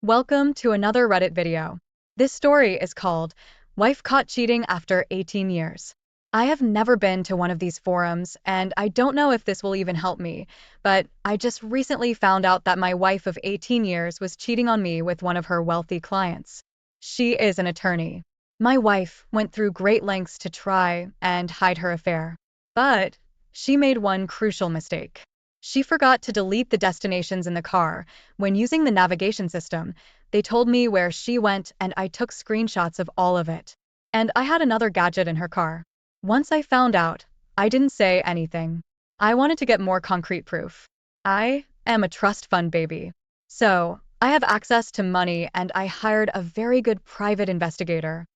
Welcome to another Reddit video. This story is called Wife Caught Cheating After 18 Years. I have never been to one of these forums, and I don't know if this will even help me, but I just recently found out that my wife of 18 years was cheating on me with one of her wealthy clients. She is an attorney. My wife went through great lengths to try and hide her affair. But she made one crucial mistake. She forgot to delete the destinations in the car. When using the navigation system, they told me where she went and I took screenshots of all of it. And I had another gadget in her car. Once I found out, I didn't say anything. I wanted to get more concrete proof. I am a trust fund baby. So, I have access to money and I hired a very good private investigator.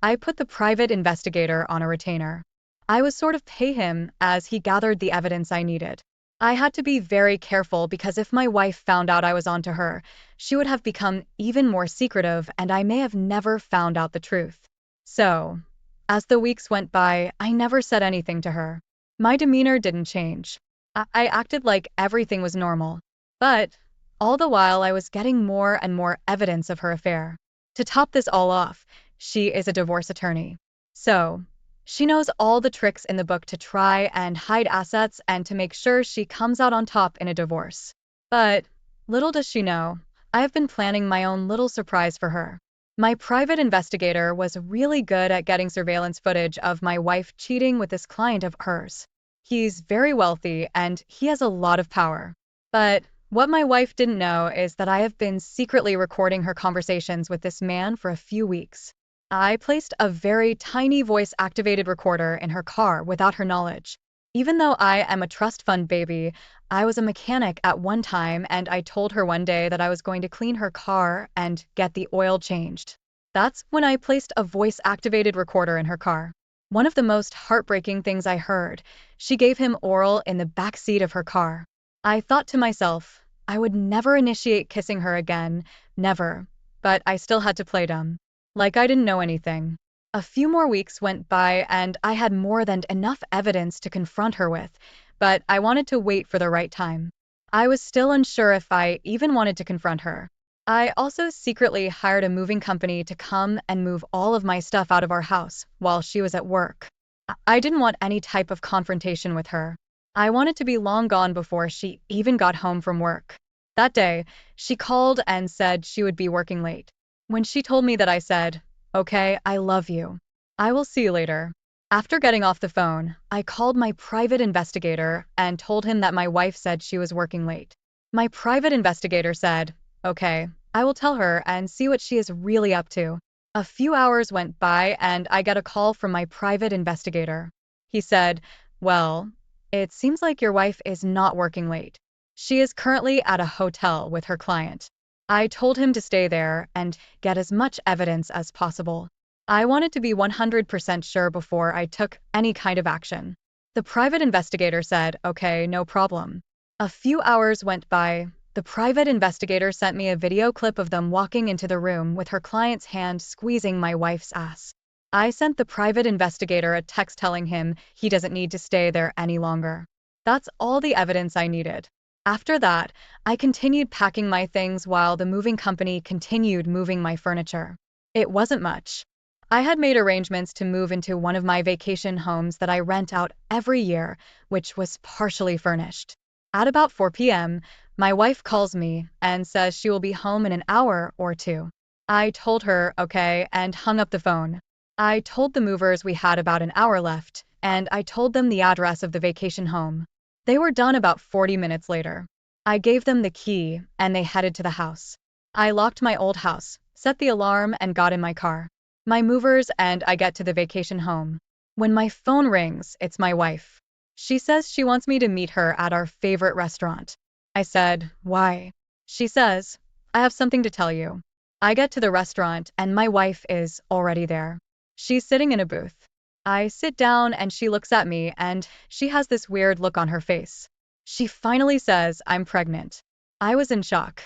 I put the private investigator on a retainer. I was sort of pay him as he gathered the evidence I needed. I had to be very careful because if my wife found out I was onto her, she would have become even more secretive and I may have never found out the truth. So, as the weeks went by, I never said anything to her. My demeanor didn't change. I acted like everything was normal. But, all the while I was getting more and more evidence of her affair. To top this all off, she is a divorce attorney. So, she knows all the tricks in the book to try and hide assets and to make sure she comes out on top in a divorce. But, little does she know, I have been planning my own little surprise for her. My private investigator was really good at getting surveillance footage of my wife cheating with this client of hers. He's very wealthy and he has a lot of power. But, what my wife didn't know is that I have been secretly recording her conversations with this man for a few weeks. I placed a very tiny voice-activated recorder in her car without her knowledge. Even though I am a trust fund baby, I was a mechanic at one time and I told her one day that I was going to clean her car and get the oil changed. That's when I placed a voice-activated recorder in her car. One of the most heartbreaking things I heard, she gave him oral in the back seat of her car. I thought to myself, I would never initiate kissing her again, never, but I still had to play dumb. Like I didn't know anything. A few more weeks went by and I had more than enough evidence to confront her with, but I wanted to wait for the right time. I was still unsure if I even wanted to confront her. I also secretly hired a moving company to come and move all of my stuff out of our house while she was at work. I didn't want any type of confrontation with her. I wanted to be long gone before she even got home from work. That day, she called and said she would be working late. When she told me that I said, "Okay, I love you. I will see you later." After getting off the phone, I called my private investigator and told him that my wife said she was working late. My private investigator said, "Okay, I will tell her and see what she is really up to." A few hours went by and I got a call from my private investigator. He said, "Well, it seems like your wife is not working late. She is currently at a hotel with her client." I told him to stay there and get as much evidence as possible. I wanted to be 100% sure before I took any kind of action. The private investigator said, "Okay, no problem." A few hours went by. The private investigator sent me a video clip of them walking into the room with her client's hand squeezing my wife's ass. I sent the private investigator a text telling him he doesn't need to stay there any longer. That's all the evidence I needed. After that, I continued packing my things while the moving company continued moving my furniture. It wasn't much. I had made arrangements to move into one of my vacation homes that I rent out every year, which was partially furnished. At about 4 p.m., my wife calls me and says she will be home in an hour or two. I told her, okay, and hung up the phone. I told the movers we had about an hour left, and I told them the address of the vacation home. They were done about 40 minutes later. I gave them the key, and they headed to the house. I locked my old house, set the alarm, and got in my car. My movers and I get to the vacation home. When my phone rings, it's my wife. She says she wants me to meet her at our favorite restaurant. I said, "Why?" She says, "I have something to tell you." I get to the restaurant, and my wife is already there. She's sitting in a booth. I sit down and she looks at me and she has this weird look on her face. She finally says, "I'm pregnant." I was in shock.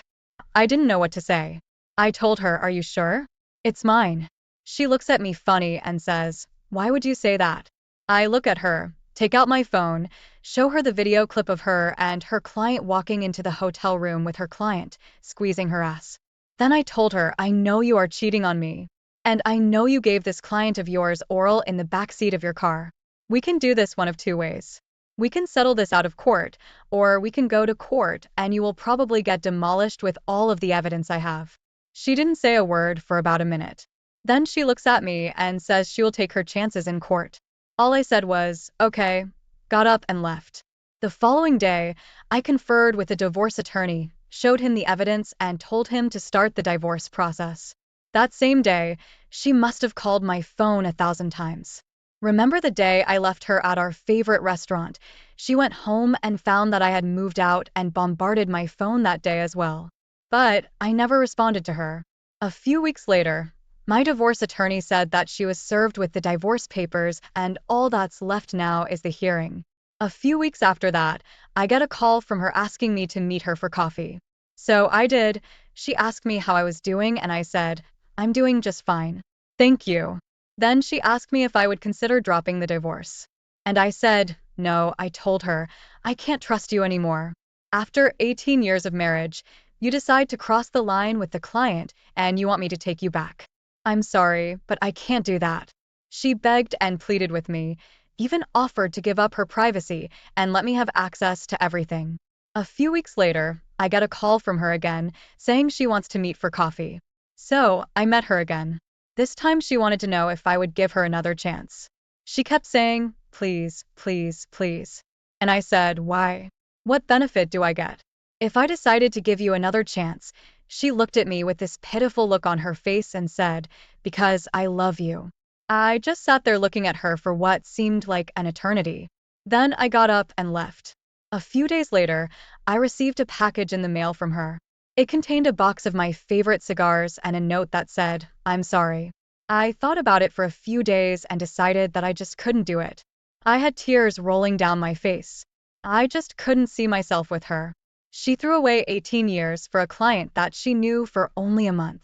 I didn't know what to say. I told her, "Are you sure? It's mine." She looks at me funny and says, "Why would you say that?" I look at her, take out my phone, show her the video clip of her and her client walking into the hotel room with her client, squeezing her ass. Then I told her, I know you are cheating on me. And I know you gave this client of yours oral in the backseat of your car. We can do this one of two ways. We can settle this out of court, or we can go to court and you will probably get demolished with all of the evidence I have. She didn't say a word for about a minute. Then she looks at me and says she will take her chances in court. All I said was, okay, got up and left. The following day, I conferred with a divorce attorney, showed him the evidence, and told him to start the divorce process. That same day, she must have called my phone 1,000 times. Remember the day I left her at our favorite restaurant? She went home and found that I had moved out and bombarded my phone that day as well. But I never responded to her. A few weeks later, my divorce attorney said that she was served with the divorce papers and all that's left now is the hearing. A few weeks after that, I get a call from her asking me to meet her for coffee. So I did. She asked me how I was doing and I said, I'm doing just fine. Thank you. Then she asked me if I would consider dropping the divorce. And I said, no. I told her, I can't trust you anymore. After 18 years of marriage, you decide to cross the line with the client and you want me to take you back. I'm sorry, but I can't do that. She begged and pleaded with me, even offered to give up her privacy and let me have access to everything. A few weeks later, I get a call from her again, saying she wants to meet for coffee. So, I met her again. This time she wanted to know if I would give her another chance. She kept saying, please, please, please. And I said, why? What benefit do I get? If I decided to give you another chance, she looked at me with this pitiful look on her face and said, because I love you. I just sat there looking at her for what seemed like an eternity. Then I got up and left. A few days later, I received a package in the mail from her. It contained a box of my favorite cigars and a note that said, I'm sorry. I thought about it for a few days and decided that I just couldn't do it. I had tears rolling down my face. I just couldn't see myself with her. She threw away 18 years for a client that she knew for only a month.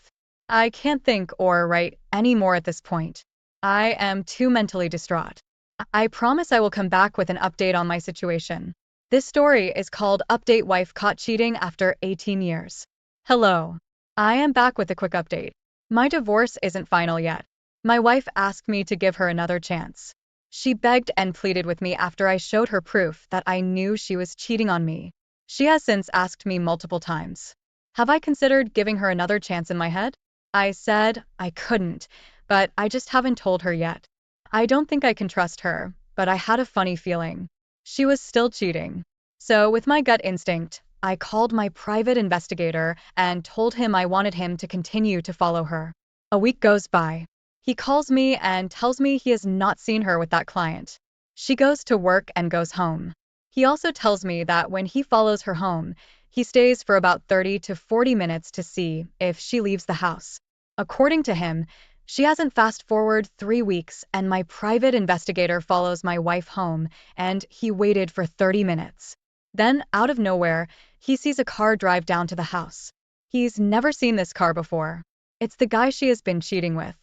I can't think or write any more at this point. I am too mentally distraught. I promise I will come back with an update on my situation. This story is called Update Wife Caught Cheating After 18 Years. Hello. I am back with a quick update. My divorce isn't final yet. My wife asked me to give her another chance. She begged and pleaded with me after I showed her proof that I knew she was cheating on me. She has since asked me multiple times. Have I considered giving her another chance in my head? I said I couldn't, but I just haven't told her yet. I don't think I can trust her, but I had a funny feeling. She was still cheating. So, with my gut instinct, I called my private investigator and told him I wanted him to continue to follow her. A week goes by. He calls me and tells me he has not seen her with that client. She goes to work and goes home. He also tells me that when he follows her home, he stays for about 30 to 40 minutes to see if she leaves the house. According to him, she hasn't. Fast forward 3 weeks and my private investigator follows my wife home and he waited for 30 minutes. Then, out of nowhere, he sees a car drive down to the house. He's never seen this car before. It's the guy she has been cheating with.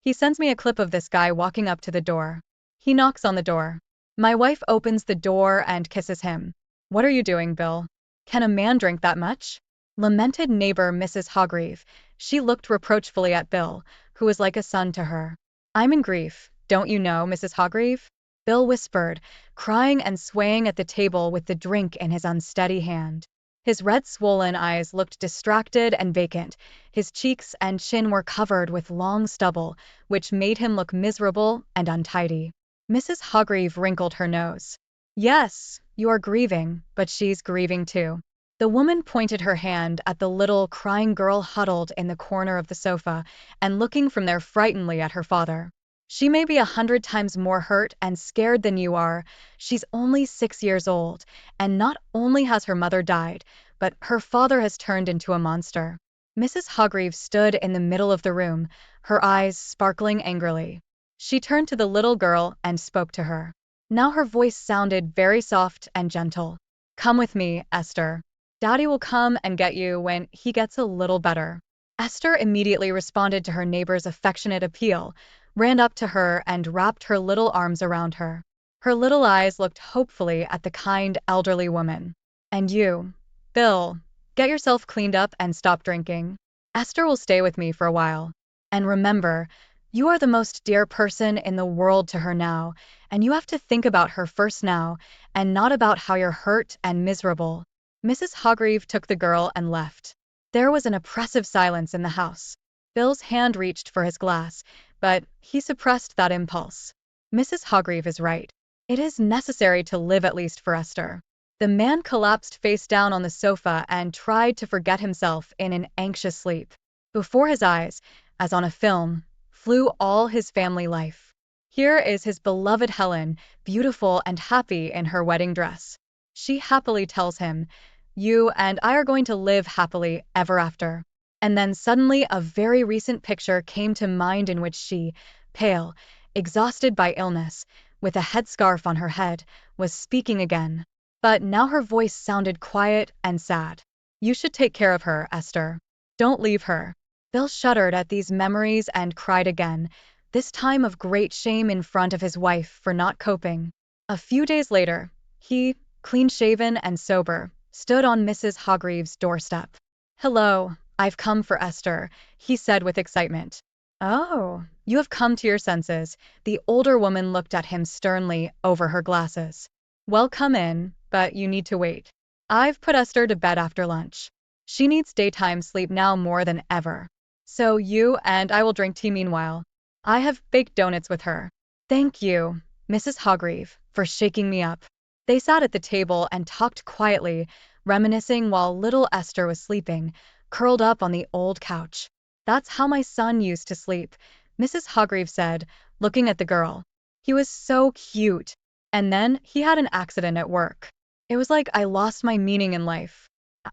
He sends me a clip of this guy walking up to the door. He knocks on the door. My wife opens the door and kisses him. What are you doing, Bill? Can a man drink that much? Lamented neighbor Mrs. Hogreave. She looked reproachfully at Bill, who was like a son to her. I'm in grief, don't you know, Mrs. Hogreave? Bill whispered, crying and swaying at the table with the drink in his unsteady hand. His red swollen eyes looked distracted and vacant. His cheeks and chin were covered with long stubble, which made him look miserable and untidy. Mrs. Hogreave wrinkled her nose. Yes, you are grieving, but she's grieving too. The woman pointed her hand at the little crying girl huddled in the corner of the sofa and looking from there frightenedly at her father. She may be 100 times more hurt and scared than you are. She's only 6 years old, and not only has her mother died, but her father has turned into a monster. Mrs. Hogreave stood in the middle of the room, her eyes sparkling angrily. She turned to the little girl and spoke to her. Now her voice sounded very soft and gentle. Come with me, Esther. Daddy will come and get you when he gets a little better. Esther immediately responded to her neighbor's affectionate appeal, ran up to her and wrapped her little arms around her. Her little eyes looked hopefully at the kind elderly woman. And you, Bill, get yourself cleaned up and stop drinking. Esther will stay with me for a while. And remember, you are the most dear person in the world to her now, and you have to think about her first now, and not about how you're hurt and miserable." Mrs. Hargreave took the girl and left. There was an oppressive silence in the house. Bill's hand reached for his glass, but he suppressed that impulse. Mrs. Hargreave is right. It is necessary to live at least for Esther. The man collapsed face down on the sofa and tried to forget himself in an anxious sleep. Before his eyes, as on a film, flew all his family life. Here is his beloved Helen, beautiful and happy in her wedding dress. She happily tells him, "You and I are going to live happily ever after." And then suddenly a very recent picture came to mind in which she, pale, exhausted by illness, with a headscarf on her head, was speaking again. But now her voice sounded quiet and sad. "You should take care of her, Esther. Don't leave her." Bill shuddered at these memories and cried again, this time of great shame in front of his wife for not coping. A few days later, he, clean-shaven and sober, stood on Mrs. Hargreave's doorstep. "Hello, I've come for Esther," he said with excitement. "Oh, you have come to your senses." The older woman looked at him sternly over her glasses. "Well, come in, but you need to wait. I've put Esther to bed after lunch. She needs daytime sleep now more than ever. So you and I will drink tea meanwhile. I have baked donuts with her." "Thank you, Mrs. Hargreave, for shaking me up." They sat at the table and talked quietly, reminiscing while little Esther was sleeping, curled up on the old couch. "That's how my son used to sleep," Mrs. Hargreave said, looking at the girl. "He was so cute. And then he had an accident at work. It was like I lost my meaning in life.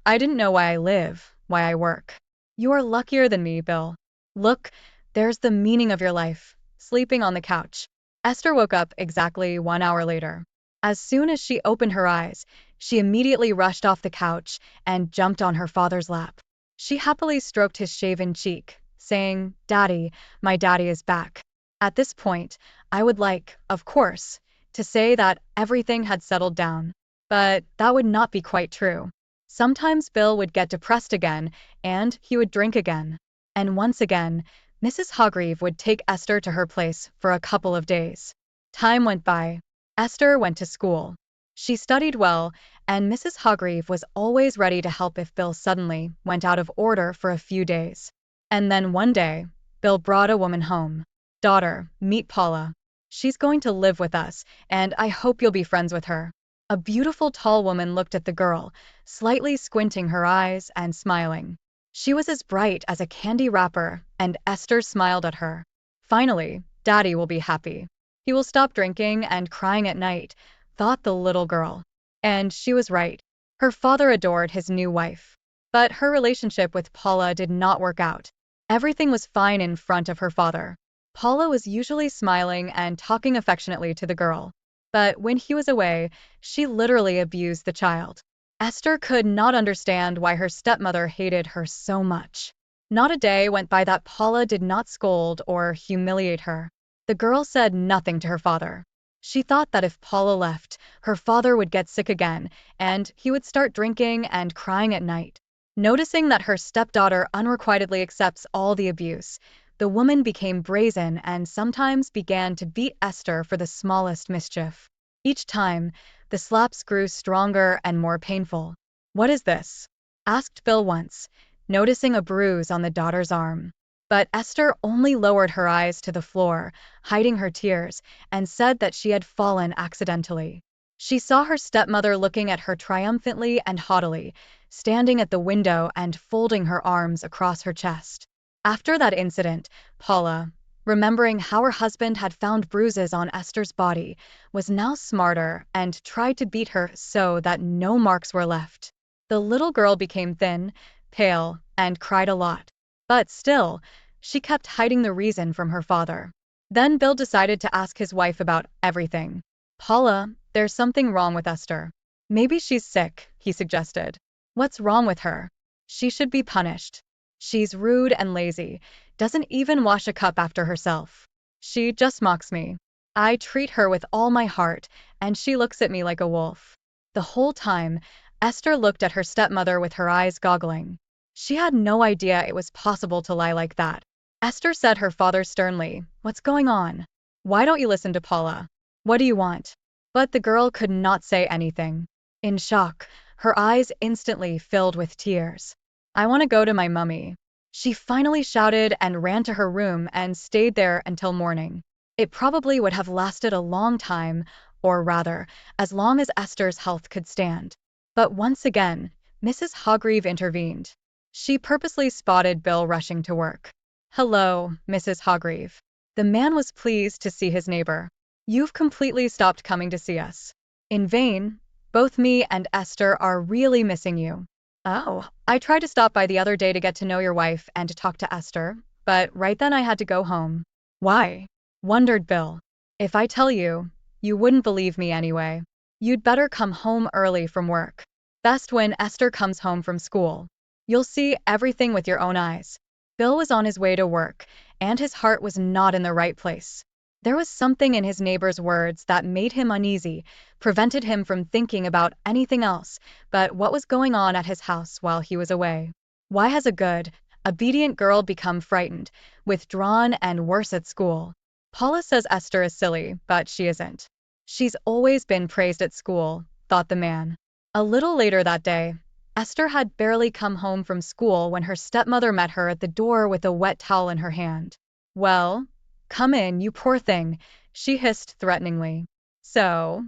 I didn't know why I live, why I work." "You are luckier than me, Bill. Look, there's the meaning of your life, sleeping on the couch." Esther woke up exactly 1 hour later. As soon as she opened her eyes, she immediately rushed off the couch and jumped on her father's lap. She happily stroked his shaven cheek, saying, "Daddy, my daddy is back." At this point, I would like, of course, to say that everything had settled down. But that would not be quite true. Sometimes Bill would get depressed again, and he would drink again. And once again, Mrs. Hargreave would take Esther to her place for a couple of days. Time went by. Esther went to school. She studied well, and Mrs. Hargreave was always ready to help if Bill suddenly went out of order for a few days. And then one day, Bill brought a woman home. "Daughter, meet Paula. She's going to live with us, and I hope you'll be friends with her." A beautiful tall woman looked at the girl, slightly squinting her eyes and smiling. She was as bright as a candy wrapper, and Esther smiled at her. "Finally, Daddy will be happy. He will stop drinking and crying at night," thought the little girl. And she was right. Her father adored his new wife. But her relationship with Paula did not work out. Everything was fine in front of her father. Paula was usually smiling and talking affectionately to the girl. But when he was away, she literally abused the child. Esther could not understand why her stepmother hated her so much. Not a day went by that Paula did not scold or humiliate her. The girl said nothing to her father. She thought that if Paula left, her father would get sick again, and he would start drinking and crying at night. Noticing that her stepdaughter unrequitedly accepts all the abuse, the woman became brazen and sometimes began to beat Esther for the smallest mischief. Each time, the slaps grew stronger and more painful. "What is this?" asked Bill once, noticing a bruise on the daughter's arm. But Esther only lowered her eyes to the floor, hiding her tears, and said that she had fallen accidentally. She saw her stepmother looking at her triumphantly and haughtily, standing at the window and folding her arms across her chest. After that incident, Paula, remembering how her husband had found bruises on Esther's body, was now smarter and tried to beat her so that no marks were left. The little girl became thin, pale, and cried a lot. But still, she kept hiding the reason from her father. Then Bill decided to ask his wife about everything. "Paula, there's something wrong with Esther." "Maybe she's sick," he suggested. "What's wrong with her?" "She should be punished. She's rude and lazy, doesn't even wash a cup after herself. She just mocks me. I treat her with all my heart, and she looks at me like a wolf." The whole time, Esther looked at her stepmother with her eyes goggling. She had no idea it was possible to lie like that. Esther said her father sternly, "What's going on? Why don't you listen to Paula? What do you want?" But the girl could not say anything. In shock, her eyes instantly filled with tears. "I want to go to my mummy," she finally shouted and ran to her room and stayed there until morning. It probably would have lasted a long time, or rather, as long as Esther's health could stand. But once again, Mrs. Hargreave intervened. She purposely spotted Bill rushing to work. "Hello, Mrs. Hargreave." The man was pleased to see his neighbor. "You've completely stopped coming to see us." "In vain. Both me and Esther are really missing you." "Oh, I tried to stop by the other day to get to know your wife and to talk to Esther, but right then I had to go home." "Why?" wondered Bill. "If I tell you, you wouldn't believe me anyway. You'd better come home early from work. Best when Esther comes home from school. You'll see everything with your own eyes." Bill was on his way to work, and his heart was not in the right place. There was something in his neighbor's words that made him uneasy, prevented him from thinking about anything else but what was going on at his house while he was away. Why has a good, obedient girl become frightened, withdrawn, and worse at school? Paula says Esther is silly, but she isn't. She's always been praised at school, thought the man. A little later that day, Esther had barely come home from school when her stepmother met her at the door with a wet towel in her hand. "Well, come in, you poor thing," she hissed threateningly. "So,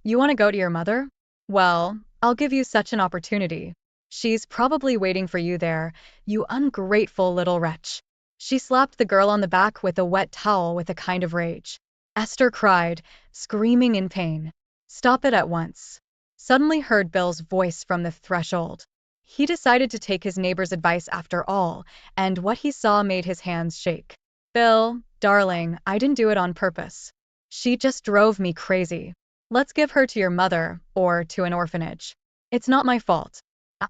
you want to go to your mother? Well, I'll give you such an opportunity. She's probably waiting for you there, you ungrateful little wretch." She slapped the girl on the back with a wet towel with a kind of rage. Esther cried, screaming in pain. "Stop it at once." Suddenly heard Bill's voice from the threshold. He decided to take his neighbor's advice after all, and what he saw made his hands shake. "Bill, darling, I didn't do it on purpose. She just drove me crazy. Let's give her to your mother, or to an orphanage. It's not my fault."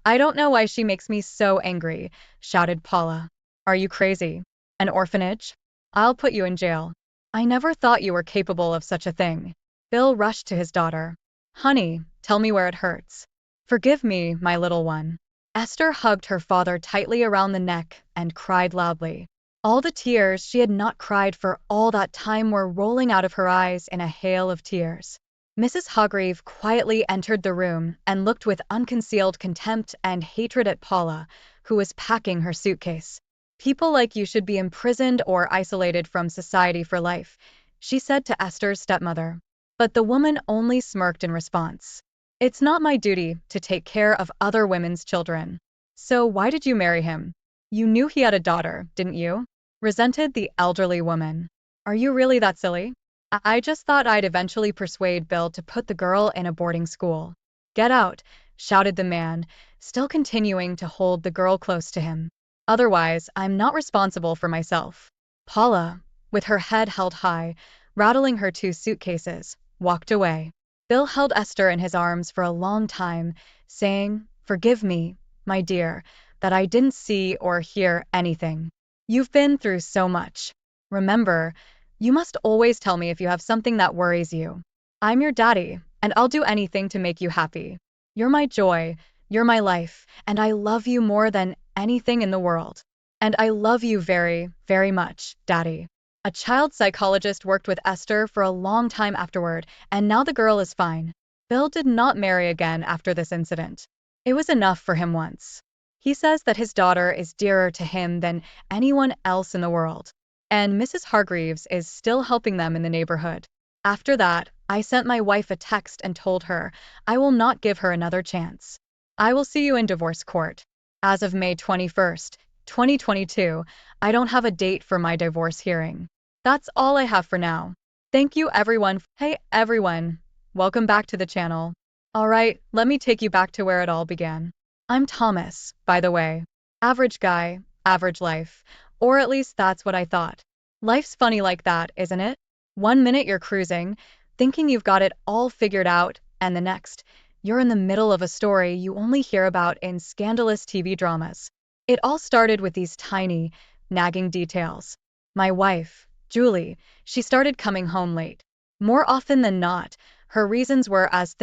"I don't know why she makes me so angry," shouted Paula. "Are you crazy? An orphanage? I'll put you in jail." "I never thought you were capable of such a thing." Bill rushed to his daughter. "Honey, tell me where it hurts." "Forgive me, my little one." Esther hugged her father tightly around the neck and cried loudly. All the tears she had not cried for all that time were rolling out of her eyes in a hail of tears. Mrs. Hargreave quietly entered the room and looked with unconcealed contempt and hatred at Paula, who was packing her suitcase. "People like you should be imprisoned or isolated from society for life," she said to Esther's stepmother. But the woman only smirked in response. "It's not my duty to take care of other women's children." "So why did you marry him? You knew he had a daughter, didn't you?" resented the elderly woman. "Are you really that silly?" I just thought I'd eventually persuade Bill to put the girl in a boarding school." "Get out," shouted the man, still continuing to hold the girl close to him. "Otherwise, I'm not responsible for myself." Paula, with her head held high, rattling her two suitcases, walked away. Bill held Esther in his arms for a long time, saying, "Forgive me, my dear, that I didn't see or hear anything. You've been through so much. Remember, you must always tell me if you have something that worries you. I'm your daddy, and I'll do anything to make you happy. You're my joy, you're my life, and I love you more than anything in the world. And I love you very, very much, Daddy." A child psychologist worked with Esther for a long time afterward, and now the girl is fine. Bill did not marry again after this incident. It was enough for him once. He says that his daughter is dearer to him than anyone else in the world. And Mrs. Hargreaves is still helping them in the neighborhood. After that, I sent my wife a text and told her I will not give her another chance. I will see you in divorce court. As of May 21st, 2022, I don't have a date for my divorce hearing. That's all I have for now. Thank you everyone. Hey everyone, welcome back to the channel. Alright, let me take you back to where it all began. I'm Thomas, by the way. Average guy, average life. Or at least that's what I thought. Life's funny like that, isn't it? One minute you're cruising, thinking you've got it all figured out, and the next, you're in the middle of a story you only hear about in scandalous TV dramas. It all started with these tiny, nagging details. My wife, Julie, she started coming home late. More often than not, her reasons were as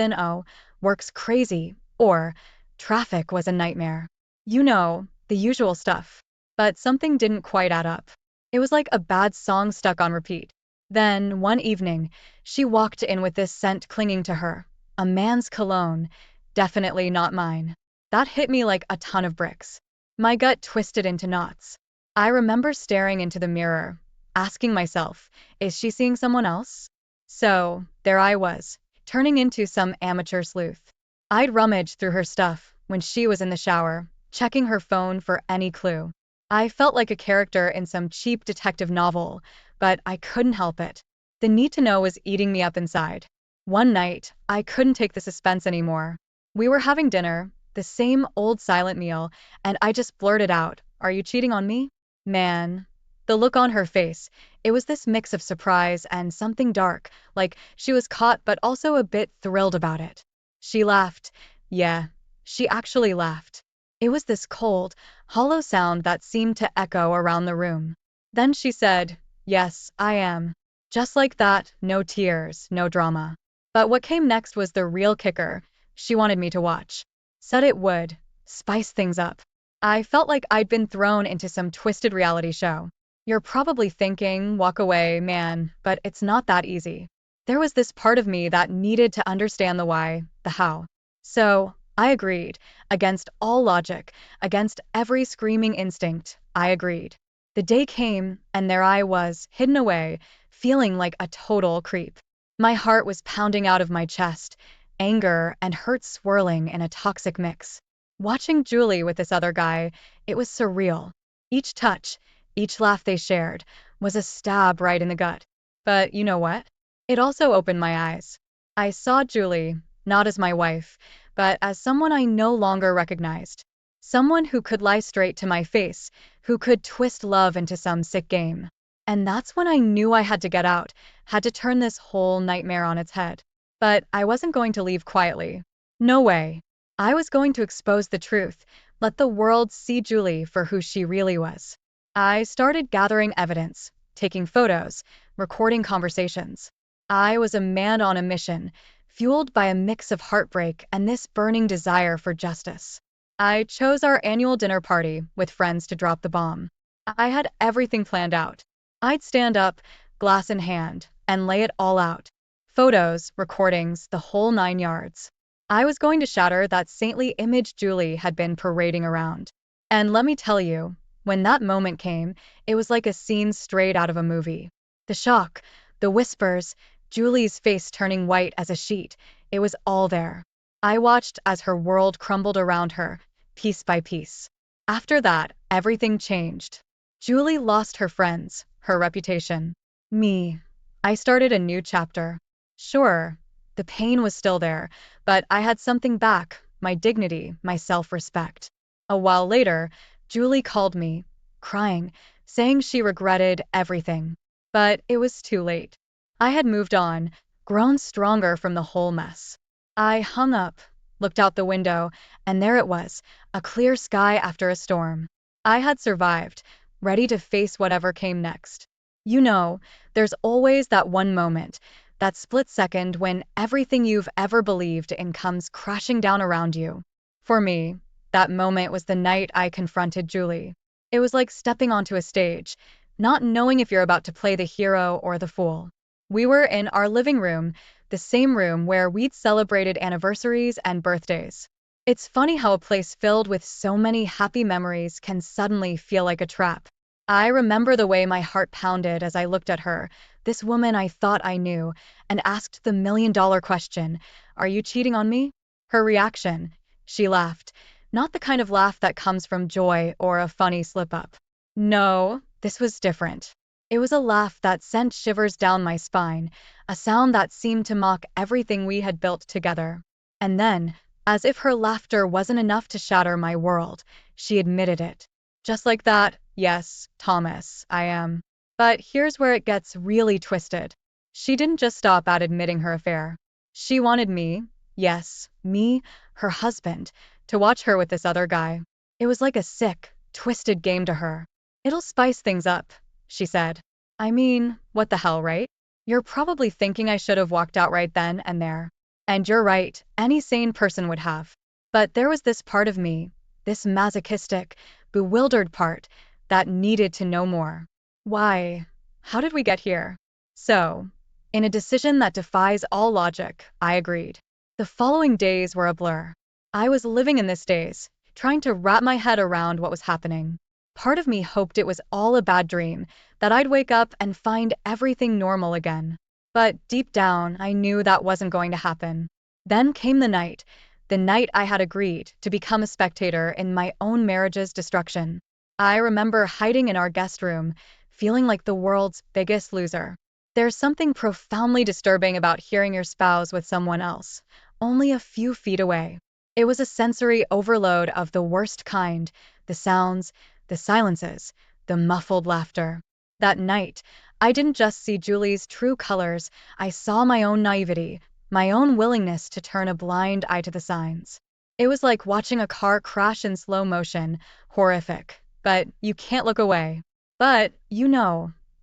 work's crazy, or traffic was a nightmare. You know, the usual stuff. But something didn't quite add up. It was like a bad song stuck on repeat. Then, one evening, she walked in with this scent clinging to her. A man's cologne. Definitely not mine. That hit me like a ton of bricks. My gut twisted into knots. I remember staring into the mirror, asking myself, is she seeing someone else? So, there I was, turning into some amateur sleuth. I'd rummage through her stuff when she was in the shower, checking her phone for any clue. I felt like a character in some cheap detective novel, but I couldn't help it. The need to know was eating me up inside. One night, I couldn't take the suspense anymore. We were having dinner, the same old silent meal, and I just blurted out, "Are you cheating on me?" Man. The look on her face, it was this mix of surprise and something dark, like she was caught but also a bit thrilled about it. She laughed. Yeah, she actually laughed. It was this cold, hollow sound that seemed to echo around the room. Then she said, "Yes, I am." Just like that, no tears, no drama. But what came next was the real kicker. She wanted me to watch. Said it would spice things up. I felt like I'd been thrown into some twisted reality show. You're probably thinking, walk away, man, but it's not that easy. There was this part of me that needed to understand the why, the how. So, I agreed. Against all logic, against every screaming instinct, I agreed. The day came, and there I was, hidden away, feeling like a total creep. My heart was pounding out of my chest, anger and hurt swirling in a toxic mix. Watching Julie with this other guy, it was surreal. Each touch, each laugh they shared, was a stab right in the gut. But you know what? It also opened my eyes. I saw Julie, not as my wife, but as someone I no longer recognized. Someone who could lie straight to my face, who could twist love into some sick game. And that's when I knew I had to get out, had to turn this whole nightmare on its head. But I wasn't going to leave quietly. No way. I was going to expose the truth, let the world see Julie for who she really was. I started gathering evidence, taking photos, recording conversations. I was a man on a mission, fueled by a mix of heartbreak and this burning desire for justice. I chose our annual dinner party with friends to drop the bomb. I had everything planned out. I'd stand up, glass in hand, and lay it all out. Photos, recordings, the whole 9 yards. I was going to shatter that saintly image Julie had been parading around. And let me tell you, when that moment came, it was like a scene straight out of a movie. The shock, the whispers, Julie's face turning white as a sheet, it was all there. I watched as her world crumbled around her, piece by piece. After that, everything changed. Julie lost her friends, her reputation. Me. I started a new chapter. Sure, the pain was still there, but I had something back, my dignity, my self-respect. A while later, Julie called me, crying, saying she regretted everything. But it was too late. I had moved on, grown stronger from the whole mess. I hung up, looked out the window, and there it was, a clear sky after a storm. I had survived, ready to face whatever came next. You know, there's always that one moment, that split second when everything you've ever believed in comes crashing down around you. For me, that moment was the night I confronted Julie. It was like stepping onto a stage, not knowing if you're about to play the hero or the fool. We were in our living room, the same room where we'd celebrated anniversaries and birthdays. It's funny how a place filled with so many happy memories can suddenly feel like a trap. I remember the way my heart pounded as I looked at her, this woman I thought I knew, and asked the million-dollar question, "Are you cheating on me?" Her reaction, she laughed, not the kind of laugh that comes from joy or a funny slip-up. No, this was different. It was a laugh that sent shivers down my spine, a sound that seemed to mock everything we had built together. And then, as if her laughter wasn't enough to shatter my world, she admitted it. Just like that, yes, Thomas, I am. But here's where it gets really twisted. She didn't just stop at admitting her affair. She wanted me, yes, me, her husband, to watch her with this other guy. It was like a sick, twisted game to her. "It'll spice things up," she said. I mean, what the hell, right? You're probably thinking I should have walked out right then and there. And you're right, any sane person would have. But there was this part of me, this masochistic, bewildered part that needed to know more. Why? How did we get here? So, in a decision that defies all logic, I agreed. The following days were a blur. I was living in this daze, trying to wrap my head around what was happening. Part of me hoped it was all a bad dream, that I'd wake up and find everything normal again. But deep down, I knew that wasn't going to happen. Then came the night I had agreed to become a spectator in my own marriage's destruction. I remember hiding in our guest room, feeling like the world's biggest loser. There's something profoundly disturbing about hearing your spouse with someone else, only a few feet away. It was a sensory overload of the worst kind, the sounds, the silences, the muffled laughter. That night, I didn't just see Julie's true colors, I saw my own naivety, my own willingness to turn a blind eye to the signs. It was like watching a car crash in slow motion, horrific, but you can't look away. But,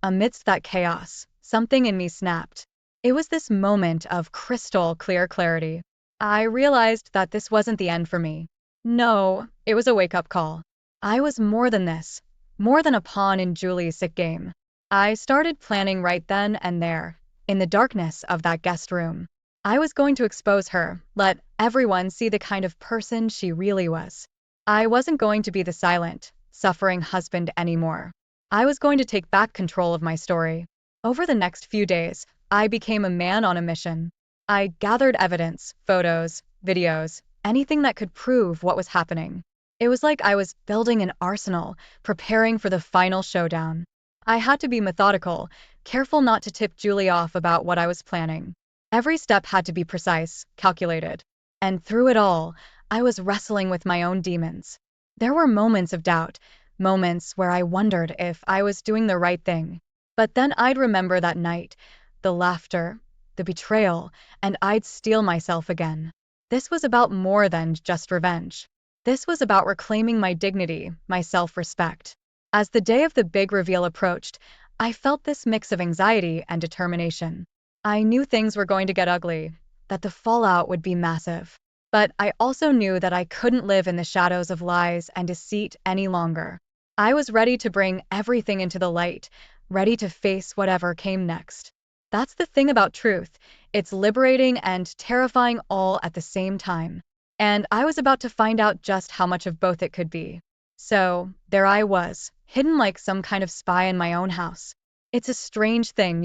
amidst that chaos, something in me snapped. It was this moment of crystal clear clarity. I realized that this wasn't the end for me. No, it was a wake-up call. I was more than this, more than a pawn in Julie's sick game. I started planning right then and there, in the darkness of that guest room. I was going to expose her, let everyone see the kind of person she really was. I wasn't going to be the silent, suffering husband anymore. I was going to take back control of my story. Over the next few days, I became a man on a mission. I gathered evidence, photos, videos, anything that could prove what was happening. It was like I was building an arsenal, preparing for the final showdown. I had to be methodical, careful not to tip Julie off about what I was planning. Every step had to be precise, calculated. And through it all, I was wrestling with my own demons. There were moments of doubt, moments where I wondered if I was doing the right thing. But then I'd remember that night, the laughter, the betrayal, and I'd steel myself again. This was about more than just revenge. This was about reclaiming my dignity, my self-respect. As the day of the big reveal approached, I felt this mix of anxiety and determination. I knew things were going to get ugly, that the fallout would be massive. But I also knew that I couldn't live in the shadows of lies and deceit any longer. I was ready to bring everything into the light, ready to face whatever came next. That's the thing about truth. It's liberating and terrifying all at the same time. And I was about to find out just how much of both it could be. So, there I was, hidden like some kind of spy in my own house. It's a strange thing,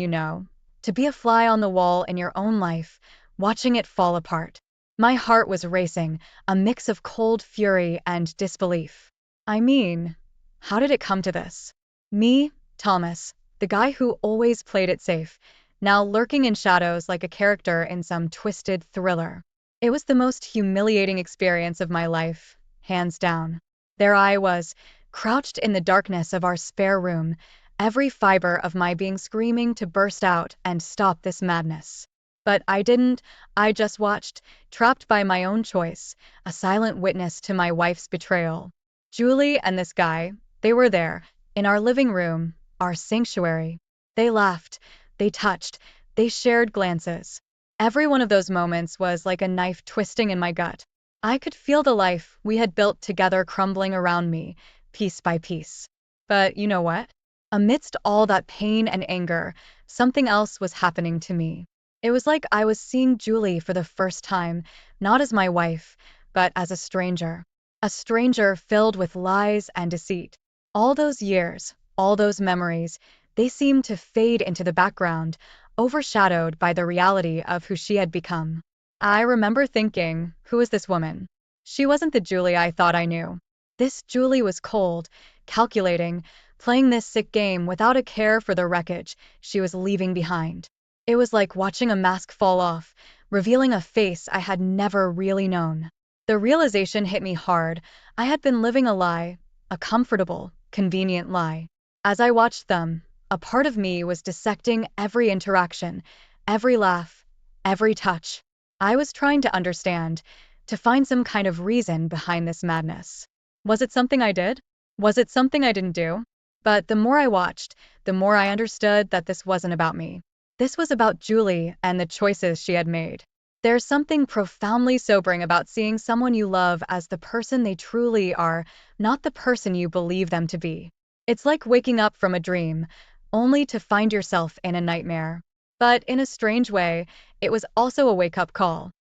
to be a fly on the wall in your own life, watching it fall apart. My heart was racing, a mix of cold fury and disbelief. I mean, how did it come to this? Me, Thomas, the guy who always played it safe, now lurking in shadows like a character in some twisted thriller. It was the most humiliating experience of my life, hands down. There I was, crouched in the darkness of our spare room, every fiber of my being screaming to burst out and stop this madness. But I didn't, I just watched, trapped by my own choice, a silent witness to my wife's betrayal. Julie and this guy, they were there, in our living room, our sanctuary. They laughed, they touched, they shared glances. Every one of those moments was like a knife twisting in my gut. I could feel the life we had built together crumbling around me, piece by piece. But you know what? Amidst all that pain and anger, something else was happening to me. It was like I was seeing Julie for the first time, not as my wife, but as a stranger. A stranger filled with lies and deceit. All those years, all those memories, they seemed to fade into the background, overshadowed by the reality of who she had become. I remember thinking, who is this woman? She wasn't the Julie I thought I knew. This Julie was cold, calculating, playing this sick game without a care for the wreckage she was leaving behind. It was like watching a mask fall off, revealing a face I had never really known. The realization hit me hard. I had been living a lie, a comfortable, convenient lie. As I watched them, a part of me was dissecting every interaction, every laugh, every touch. I was trying to understand, to find some kind of reason behind this madness. Was it something I did? Was it something I didn't do? But the more I watched, the more I understood that this wasn't about me. This was about Julie and the choices she had made. There's something profoundly sobering about seeing someone you love as the person they truly are, not the person you believe them to be. It's like waking up from a dream, only to find yourself in a nightmare. But in a strange way, it was also a wake-up call.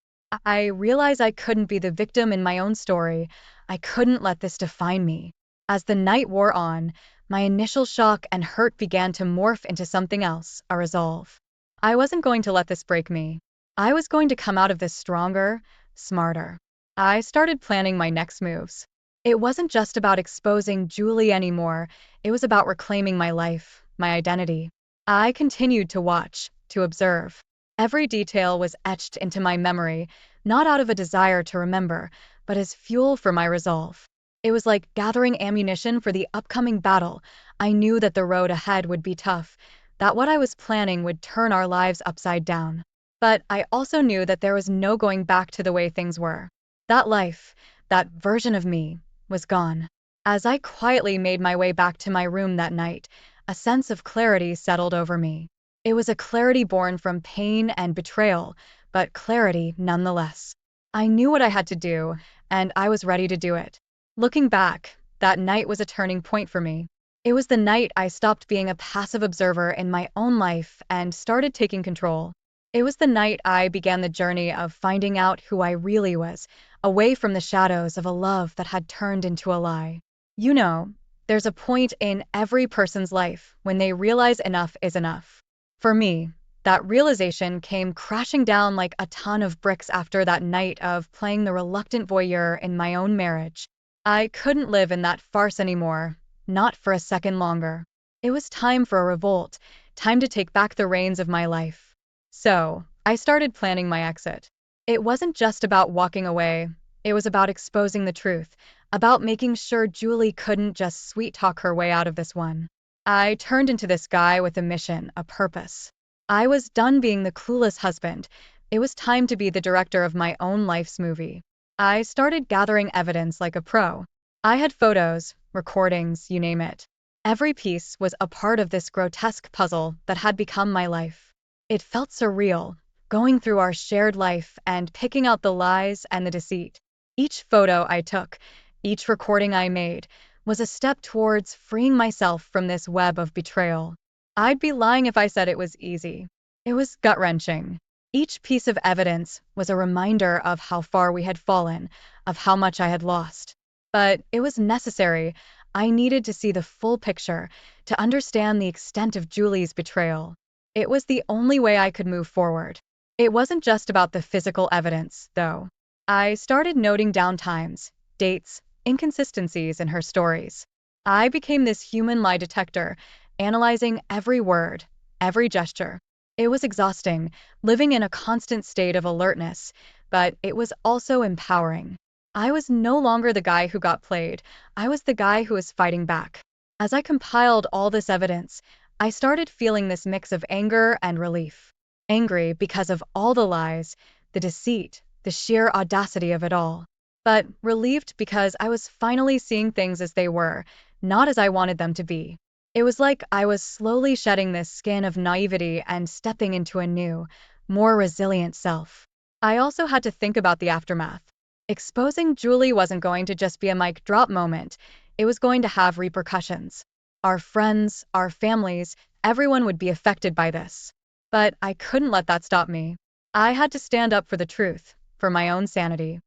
I realized I couldn't be the victim in my own story. I couldn't let this define me. As the night wore on, my initial shock and hurt began to morph into something else, a resolve. I wasn't going to let this break me. I was going to come out of this stronger, smarter. I started planning my next moves. It wasn't just about exposing Julie anymore, it was about reclaiming my life, my identity. I continued to watch, to observe. Every detail was etched into my memory, not out of a desire to remember, but as fuel for my resolve. It was like gathering ammunition for the upcoming battle. I knew that the road ahead would be tough, that what I was planning would turn our lives upside down. But I also knew that there was no going back to the way things were. That life, that version of me, was gone. As I quietly made my way back to my room that night, a sense of clarity settled over me. It was a clarity born from pain and betrayal, but clarity nonetheless. I knew what I had to do, and I was ready to do it. Looking back, that night was a turning point for me. It was the night I stopped being a passive observer in my own life and started taking control. It was the night I began the journey of finding out who I really was, away from the shadows of a love that had turned into a lie. You know, there's a point in every person's life when they realize enough is enough. For me, that realization came crashing down like a ton of bricks after that night of playing the reluctant voyeur in my own marriage. I couldn't live in that farce anymore, not for a second longer. It was time for a revolt, time to take back the reins of my life. So, I started planning my exit. It wasn't just about walking away, it was about exposing the truth, about making sure Julie couldn't just sweet talk her way out of this one. I turned into this guy with a mission, a purpose. I was done being the clueless husband. It was time to be the director of my own life's movie. I started gathering evidence like a pro. I had photos, recordings, you name it. Every piece was a part of this grotesque puzzle that had become my life. It felt surreal, going through our shared life and picking out the lies and the deceit. Each photo I took, each recording I made, was a step towards freeing myself from this web of betrayal. I'd be lying if I said it was easy. It was gut-wrenching. Each piece of evidence was a reminder of how far we had fallen, of how much I had lost. But it was necessary. I needed to see the full picture, to understand the extent of Julie's betrayal. It was the only way I could move forward. It wasn't just about the physical evidence, though. I started noting down times, dates, inconsistencies in her stories. I became this human lie detector, analyzing every word, every gesture. It was exhausting, living in a constant state of alertness, but it was also empowering. I was no longer the guy who got played, I was the guy who was fighting back. As I compiled all this evidence, I started feeling this mix of anger and relief. Angry because of all the lies, the deceit, the sheer audacity of it all. But relieved because I was finally seeing things as they were, not as I wanted them to be. It was like I was slowly shedding this skin of naivety and stepping into a new, more resilient self. I also had to think about the aftermath. Exposing Julie wasn't going to just be a mic drop moment, it was going to have repercussions. Our friends, our families, everyone would be affected by this. But I couldn't let that stop me. I had to stand up for the truth, for my own sanity.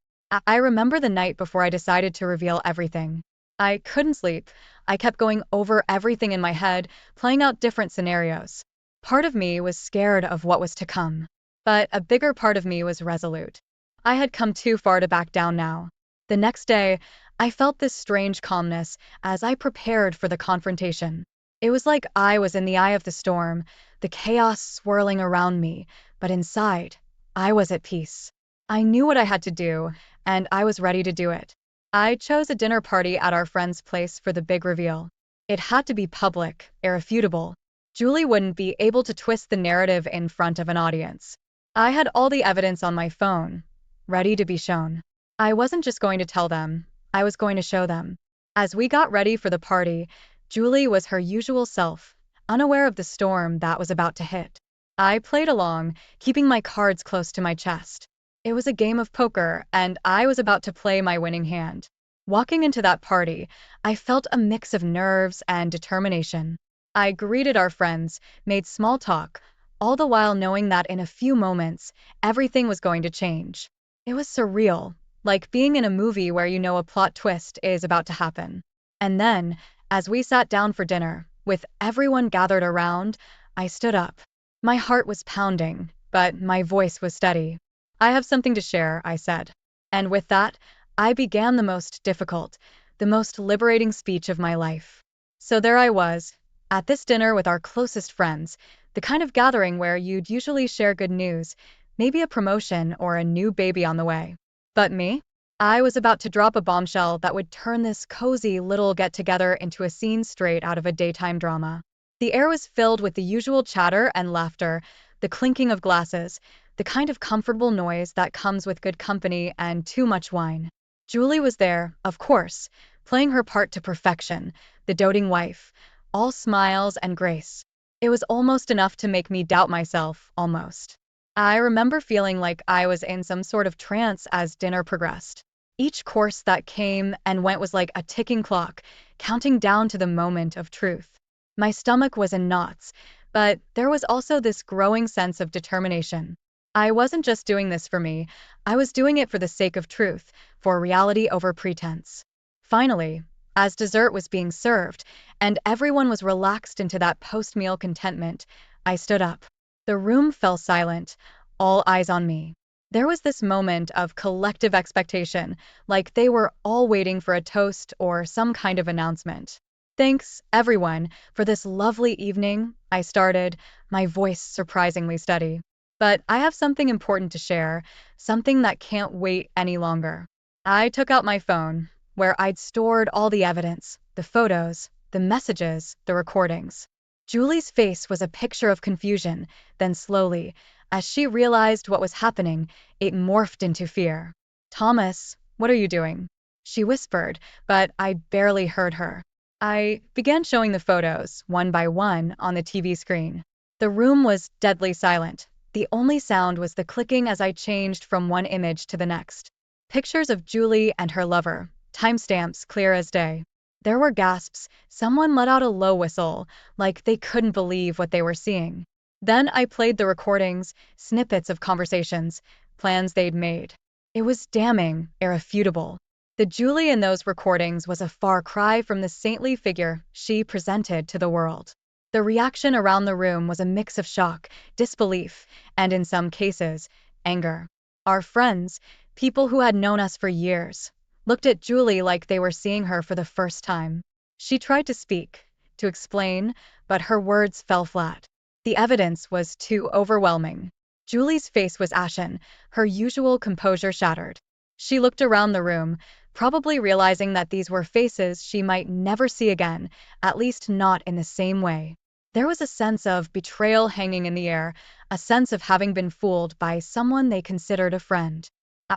I remember the night before I decided to reveal everything. I couldn't sleep. I kept going over everything in my head, playing out different scenarios. Part of me was scared of what was to come, but a bigger part of me was resolute. I had come too far to back down now. The next day, I felt this strange calmness as I prepared for the confrontation. It was like I was in the eye of the storm, the chaos swirling around me, but inside, I was at peace. I knew what I had to do, and I was ready to do it. I chose a dinner party at our friend's place for the big reveal. It had to be public, irrefutable. Julie wouldn't be able to twist the narrative in front of an audience. I had all the evidence on my phone, ready to be shown. I wasn't just going to tell them, I was going to show them. As we got ready for the party, Julie was her usual self, unaware of the storm that was about to hit. I played along, keeping my cards close to my chest. It was a game of poker, and I was about to play my winning hand. Walking into that party, I felt a mix of nerves and determination. I greeted our friends, made small talk, all the while knowing that in a few moments, everything was going to change. It was surreal, like being in a movie where you know a plot twist is about to happen. And then, as we sat down for dinner, with everyone gathered around, I stood up. My heart was pounding, but my voice was steady. I have something to share, I said. And with that, I began the most difficult, the most liberating speech of my life. So there I was, at this dinner with our closest friends, the kind of gathering where you'd usually share good news, maybe a promotion or a new baby on the way. But me? I was about to drop a bombshell that would turn this cozy little get-together into a scene straight out of a daytime drama. The air was filled with the usual chatter and laughter, the clinking of glasses, the kind of comfortable noise that comes with good company and too much wine. Julie was there, of course, playing her part to perfection, the doting wife, all smiles and grace. It was almost enough to make me doubt myself, almost. I remember feeling like I was in some sort of trance as dinner progressed. Each course that came and went was like a ticking clock, counting down to the moment of truth. My stomach was in knots, but there was also this growing sense of determination. I wasn't just doing this for me, I was doing it for the sake of truth, for reality over pretense. Finally, as dessert was being served, and everyone was relaxed into that post-meal contentment, I stood up. The room fell silent, all eyes on me. There was this moment of collective expectation, like they were all waiting for a toast or some kind of announcement. Thanks, everyone, for this lovely evening, I started, my voice surprisingly steady. But I have something important to share, something that can't wait any longer. I took out my phone, where I'd stored all the evidence, the photos, the messages, the recordings. Julie's face was a picture of confusion, then slowly, as she realized what was happening, it morphed into fear. Thomas, what are you doing? She whispered, but I barely heard her. I began showing the photos, one by one, on the TV screen. The room was deadly silent. The only sound was the clicking as I changed from one image to the next. Pictures of Julie and her lover, timestamps clear as day. There were gasps, someone let out a low whistle, like they couldn't believe what they were seeing. Then I played the recordings, snippets of conversations, plans they'd made. It was damning, irrefutable. The Julie in those recordings was a far cry from the saintly figure she presented to the world. The reaction around the room was a mix of shock, disbelief, and in some cases, anger. Our friends, people who had known us for years, looked at Julie like they were seeing her for the first time. She tried to speak, to explain, but her words fell flat. The evidence was too overwhelming. Julie's face was ashen, her usual composure shattered. She looked around the room, probably realizing that these were faces she might never see again, at least not in the same way. There was a sense of betrayal hanging in the air, a sense of having been fooled by someone they considered a friend.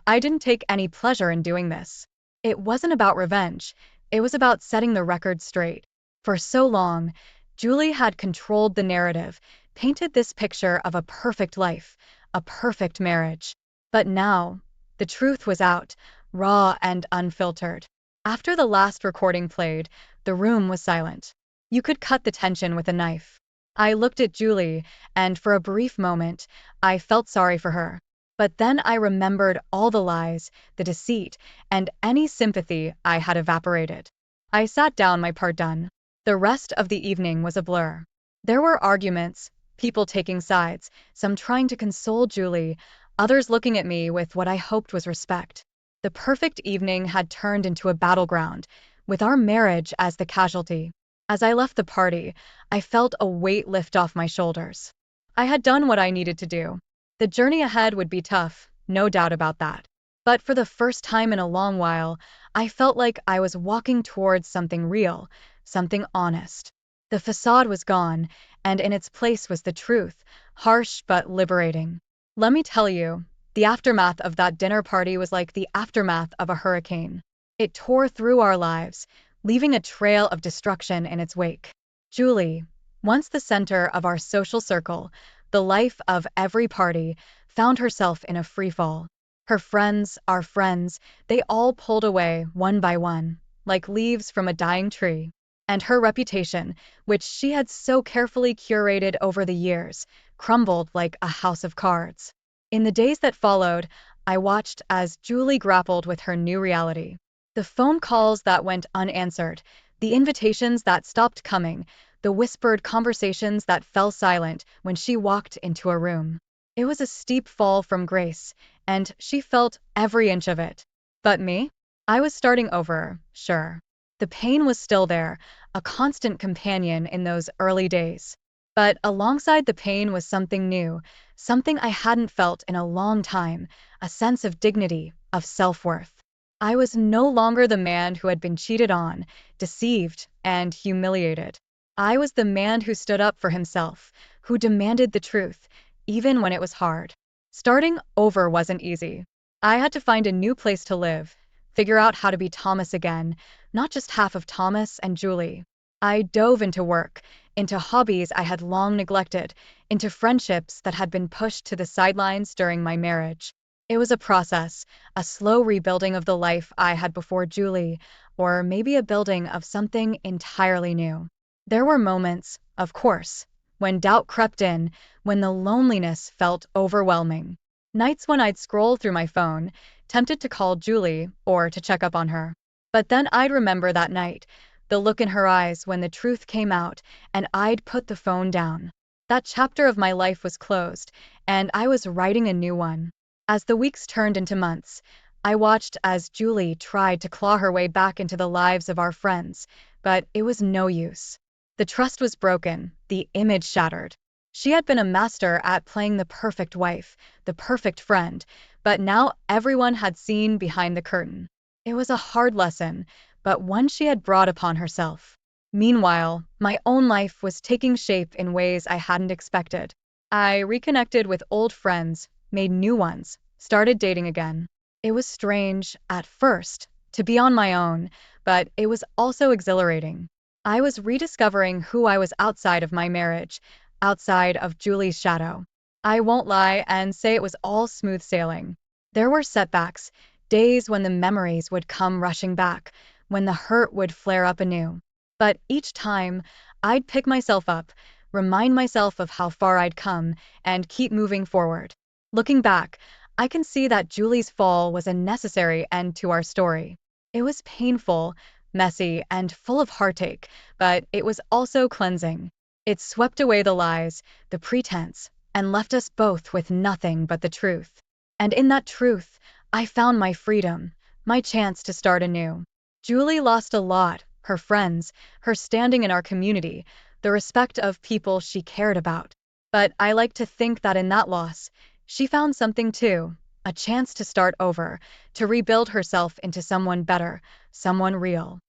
I didn't take any pleasure in doing this. It wasn't about revenge, it was about setting the record straight. For so long, Julie had controlled the narrative, painted this picture of a perfect life, a perfect marriage. But now, the truth was out, raw and unfiltered. After the last recording played, the room was silent. You could cut the tension with a knife. I looked at Julie, and for a brief moment, I felt sorry for her. But then I remembered all the lies, the deceit, and any sympathy I had evaporated. I sat down, my part done. The rest of the evening was a blur. There were arguments, people taking sides, some trying to console Julie, others looking at me with what I hoped was respect. The perfect evening had turned into a battleground, with our marriage as the casualty. As I left the party, I felt a weight lift off my shoulders. I had done what I needed to do. The journey ahead would be tough, no doubt about that. But for the first time in a long while, I felt like I was walking towards something real, something honest. The facade was gone, and in its place was the truth, harsh but liberating. Let me tell you, the aftermath of that dinner party was like the aftermath of a hurricane. It tore through our lives, leaving a trail of destruction in its wake. Julie, once the center of our social circle, the life of every party, found herself in a freefall. Her friends, our friends, they all pulled away one by one, like leaves from a dying tree. And her reputation, which she had so carefully curated over the years, crumbled like a house of cards. In the days that followed, I watched as Julie grappled with her new reality. The phone calls that went unanswered, the invitations that stopped coming, the whispered conversations that fell silent when she walked into a room. It was a steep fall from grace, and she felt every inch of it. But me? I was starting over, sure. The pain was still there, a constant companion in those early days. But alongside the pain was something new, something I hadn't felt in a long time, a sense of dignity, of self-worth. I was no longer the man who had been cheated on, deceived, and humiliated. I was the man who stood up for himself, who demanded the truth, even when it was hard. Starting over wasn't easy. I had to find a new place to live, figure out how to be Thomas again, not just half of Thomas and Julie. I dove into work, into hobbies I had long neglected, into friendships that had been pushed to the sidelines during my marriage. It was a process, a slow rebuilding of the life I had before Julie, or maybe a building of something entirely new. There were moments, of course, when doubt crept in, when the loneliness felt overwhelming. Nights when I'd scroll through my phone, tempted to call Julie or to check up on her. But then I'd remember that night, the look in her eyes when the truth came out, and I'd put the phone down. That chapter of my life was closed, and I was writing a new one. As the weeks turned into months, I watched as Julie tried to claw her way back into the lives of our friends, but it was no use. The trust was broken, the image shattered. She had been a master at playing the perfect wife, the perfect friend, but now everyone had seen behind the curtain. It was a hard lesson, but one she had brought upon herself. Meanwhile, my own life was taking shape in ways I hadn't expected. I reconnected with old friends, made new ones, started dating again. It was strange, at first, to be on my own, but it was also exhilarating. I was rediscovering who I was outside of my marriage, outside of Julie's shadow. I won't lie and say it was all smooth sailing. There were setbacks, days when the memories would come rushing back, when the hurt would flare up anew. But each time, I'd pick myself up, remind myself of how far I'd come, and keep moving forward. Looking back, I can see that Julie's fall was a necessary end to our story. It was painful, messy, and full of heartache, but it was also cleansing. It swept away the lies, the pretense, and left us both with nothing but the truth. And in that truth, I found my freedom, my chance to start anew. Julie lost a lot, her friends, her standing in our community, the respect of people she cared about. But I like to think that in that loss, she found something too, a chance to start over, to rebuild herself into someone better, someone real.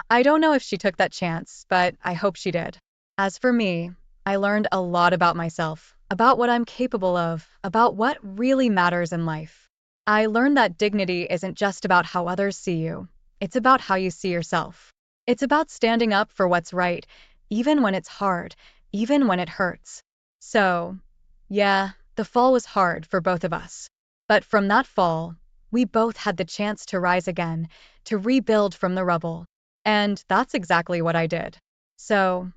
I don't know if she took that chance, but I hope she did. As for me, I learned a lot about myself, about what I'm capable of, about what really matters in life. I learned that dignity isn't just about how others see you, it's about how you see yourself. It's about standing up for what's right, even when it's hard, even when it hurts. So, yeah, the fall was hard for both of us. But from that fall, we both had the chance to rise again, to rebuild from the rubble. And that's exactly what I did. So,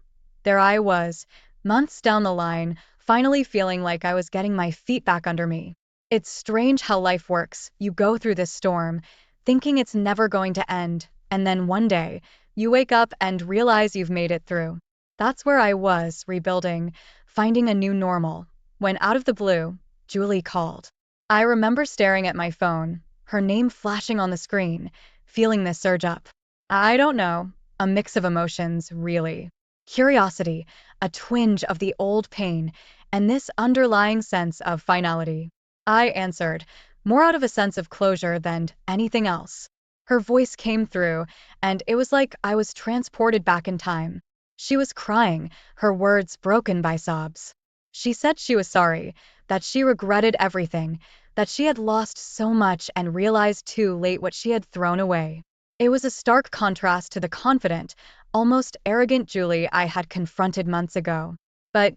there I was, months down the line, finally feeling like I was getting my feet back under me. It's strange how life works. You go through this storm, thinking it's never going to end, and then one day, you wake up and realize you've made it through. That's where I was, rebuilding, finding a new normal, when out of the blue, Julie called. I remember staring at my phone, her name flashing on the screen, feeling this surge up. I don't know, a mix of emotions, really. Curiosity, a twinge of the old pain, and this underlying sense of finality. I answered, more out of a sense of closure than anything else. Her voice came through, and it was like I was transported back in time. She was crying, her words broken by sobs. She said she was sorry, that she regretted everything, that she had lost so much and realized too late what she had thrown away. It was a stark contrast to the confident, almost arrogant Julie I had confronted months ago. But,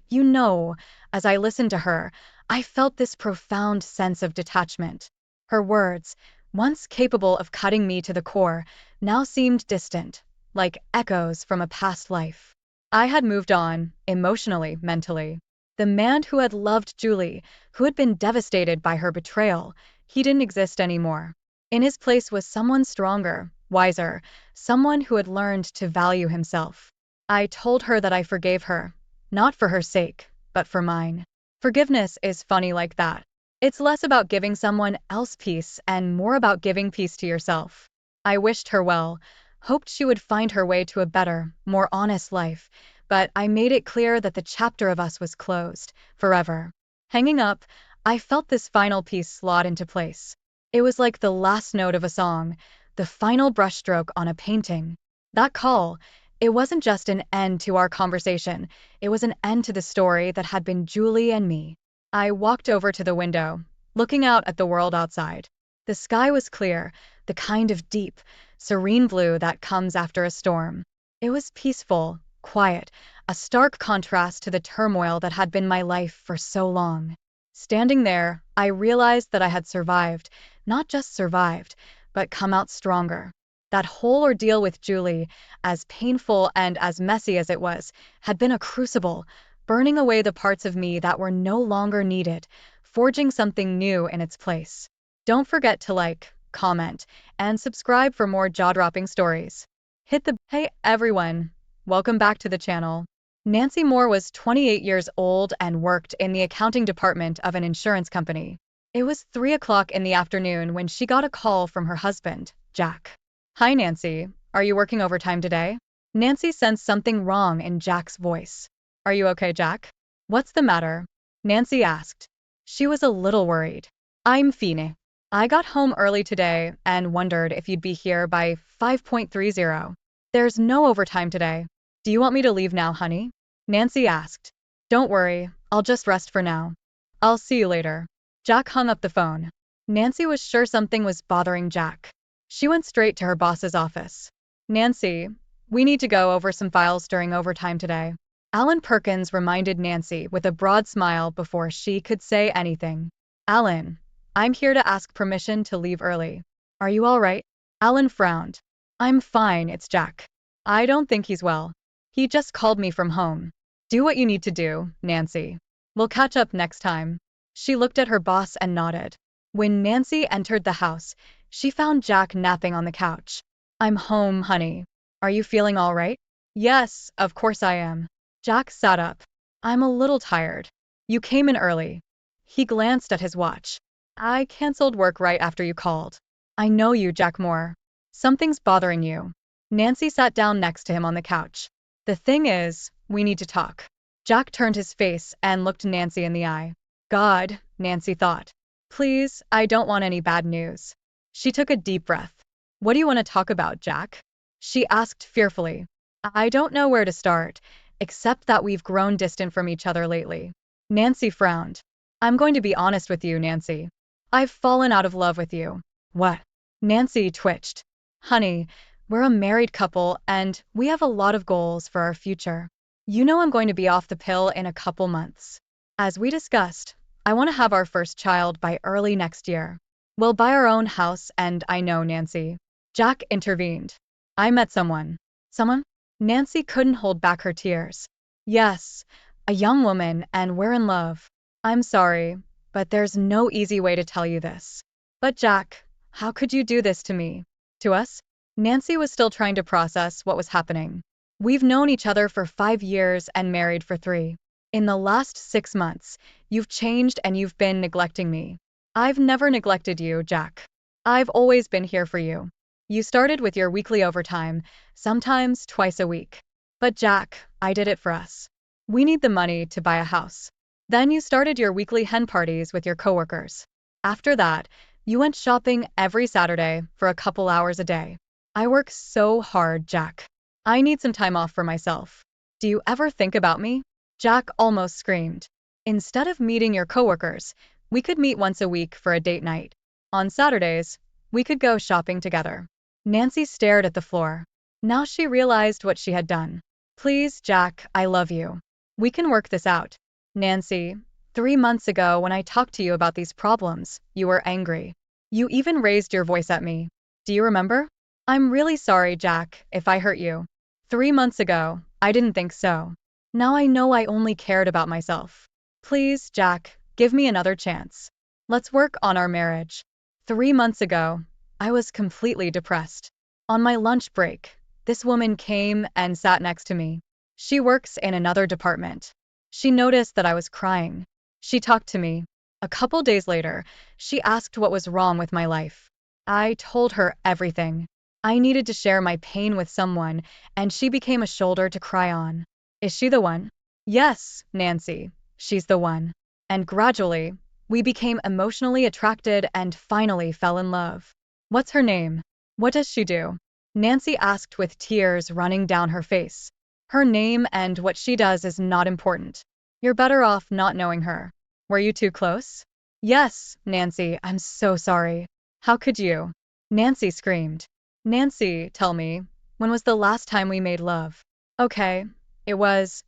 as I listened to her, I felt this profound sense of detachment. Her words, once capable of cutting me to the core, now seemed distant, like echoes from a past life. I had moved on, emotionally, mentally. The man who had loved Julie, who had been devastated by her betrayal, he didn't exist anymore. In his place was someone stronger, wiser, someone who had learned to value himself. I told her that I forgave her, not for her sake, but for mine. Forgiveness is funny like that. It's less about giving someone else peace and more about giving peace to yourself. I wished her well, hoped she would find her way to a better, more honest life, but I made it clear that the chapter of us was closed, forever. Hanging up, I felt this final piece slot into place. It was like the last note of a song, the final brushstroke on a painting. That call, it wasn't just an end to our conversation, it was an end to the story that had been Julie and me. I walked over to the window, looking out at the world outside. The sky was clear, the kind of deep, serene blue that comes after a storm. It was peaceful, quiet, a stark contrast to the turmoil that had been my life for so long. Standing there, I realized that I had survived, not just survived, but come out stronger. That whole ordeal with Julie, as painful and as messy as it was, had been a crucible, burning away the parts of me that were no longer needed, forging something new in its place. Don't forget to like, comment, and subscribe for more jaw-dropping stories. Hey everyone, welcome back to the channel. Nancy Moore was 28 years old and worked in the accounting department of an insurance company. It was 3 o'clock in the afternoon when she got a call from her husband, Jack. Hi Nancy, are you working overtime today? Nancy sensed something wrong in Jack's voice. Are you okay, Jack? What's the matter? Nancy asked. She was a little worried. I'm fine. I got home early today and wondered if you'd be here by 5:30. There's no overtime today. Do you want me to leave now, honey? Nancy asked. Don't worry, I'll just rest for now. I'll see you later. Jack hung up the phone. Nancy was sure something was bothering Jack. She went straight to her boss's office. Nancy, we need to go over some files during overtime today. Alan Perkins reminded Nancy with a broad smile before she could say anything. Alan, I'm here to ask permission to leave early. Are you all right? Alan frowned. I'm fine, it's Jack. I don't think he's well. He just called me from home. Do what you need to do, Nancy. We'll catch up next time. She looked at her boss and nodded. When Nancy entered the house, she found Jack napping on the couch. I'm home, honey. Are you feeling all right? Yes, of course I am. Jack sat up. I'm a little tired. You came in early. He glanced at his watch. I canceled work right after you called. I know you, Jack Moore. Something's bothering you. Nancy sat down next to him on the couch. The thing is, we need to talk. Jack turned his face and looked Nancy in the eye. God, Nancy thought. Please, I don't want any bad news. She took a deep breath. What do you want to talk about, Jack? She asked fearfully. I don't know where to start, except that we've grown distant from each other lately. Nancy frowned. I'm going to be honest with you, Nancy. I've fallen out of love with you. What? Nancy twitched. Honey, we're a married couple and we have a lot of goals for our future. You know I'm going to be off the pill in a couple months. As we discussed, I want to have our first child by early next year. We'll buy our own house and I know, Nancy. Jack intervened. I met someone. Someone? Nancy couldn't hold back her tears. Yes, a young woman, and we're in love. I'm sorry, but there's no easy way to tell you this. But Jack, how could you do this to me? To us? Nancy was still trying to process what was happening. We've known each other for 5 years and married for 3. In the last 6 months, you've changed and you've been neglecting me. I've never neglected you, Jack. I've always been here for you. You started with your weekly overtime, sometimes twice a week. But Jack, I did it for us. We need the money to buy a house. Then you started your weekly hen parties with your coworkers. After that, you went shopping every Saturday for a couple hours a day. I work so hard, Jack. I need some time off for myself. Do you ever think about me? Jack almost screamed. Instead of meeting your coworkers, we could meet once a week for a date night. On Saturdays, we could go shopping together. Nancy stared at the floor. Now she realized what she had done. Please, Jack, I love you. We can work this out. Nancy, 3 months ago when I talked to you about these problems, you were angry. You even raised your voice at me. Do you remember? I'm really sorry, Jack, if I hurt you. 3 months ago, I didn't think so. Now I know I only cared about myself. Please, Jack, give me another chance. Let's work on our marriage. 3 months ago, I was completely depressed. On my lunch break, this woman came and sat next to me. She works in another department. She noticed that I was crying. She talked to me. A couple days later, she asked what was wrong with my life. I told her everything. I needed to share my pain with someone, and she became a shoulder to cry on. Is she the one? Yes, Nancy, she's the one. And gradually, we became emotionally attracted and finally fell in love. What's her name? What does she do? Nancy asked with tears running down her face. Her name and what she does is not important. You're better off not knowing her. Were you too close? Yes, Nancy, I'm so sorry. How could you? Nancy screamed. Nancy, tell me, when was the last time we made love? Okay, it was.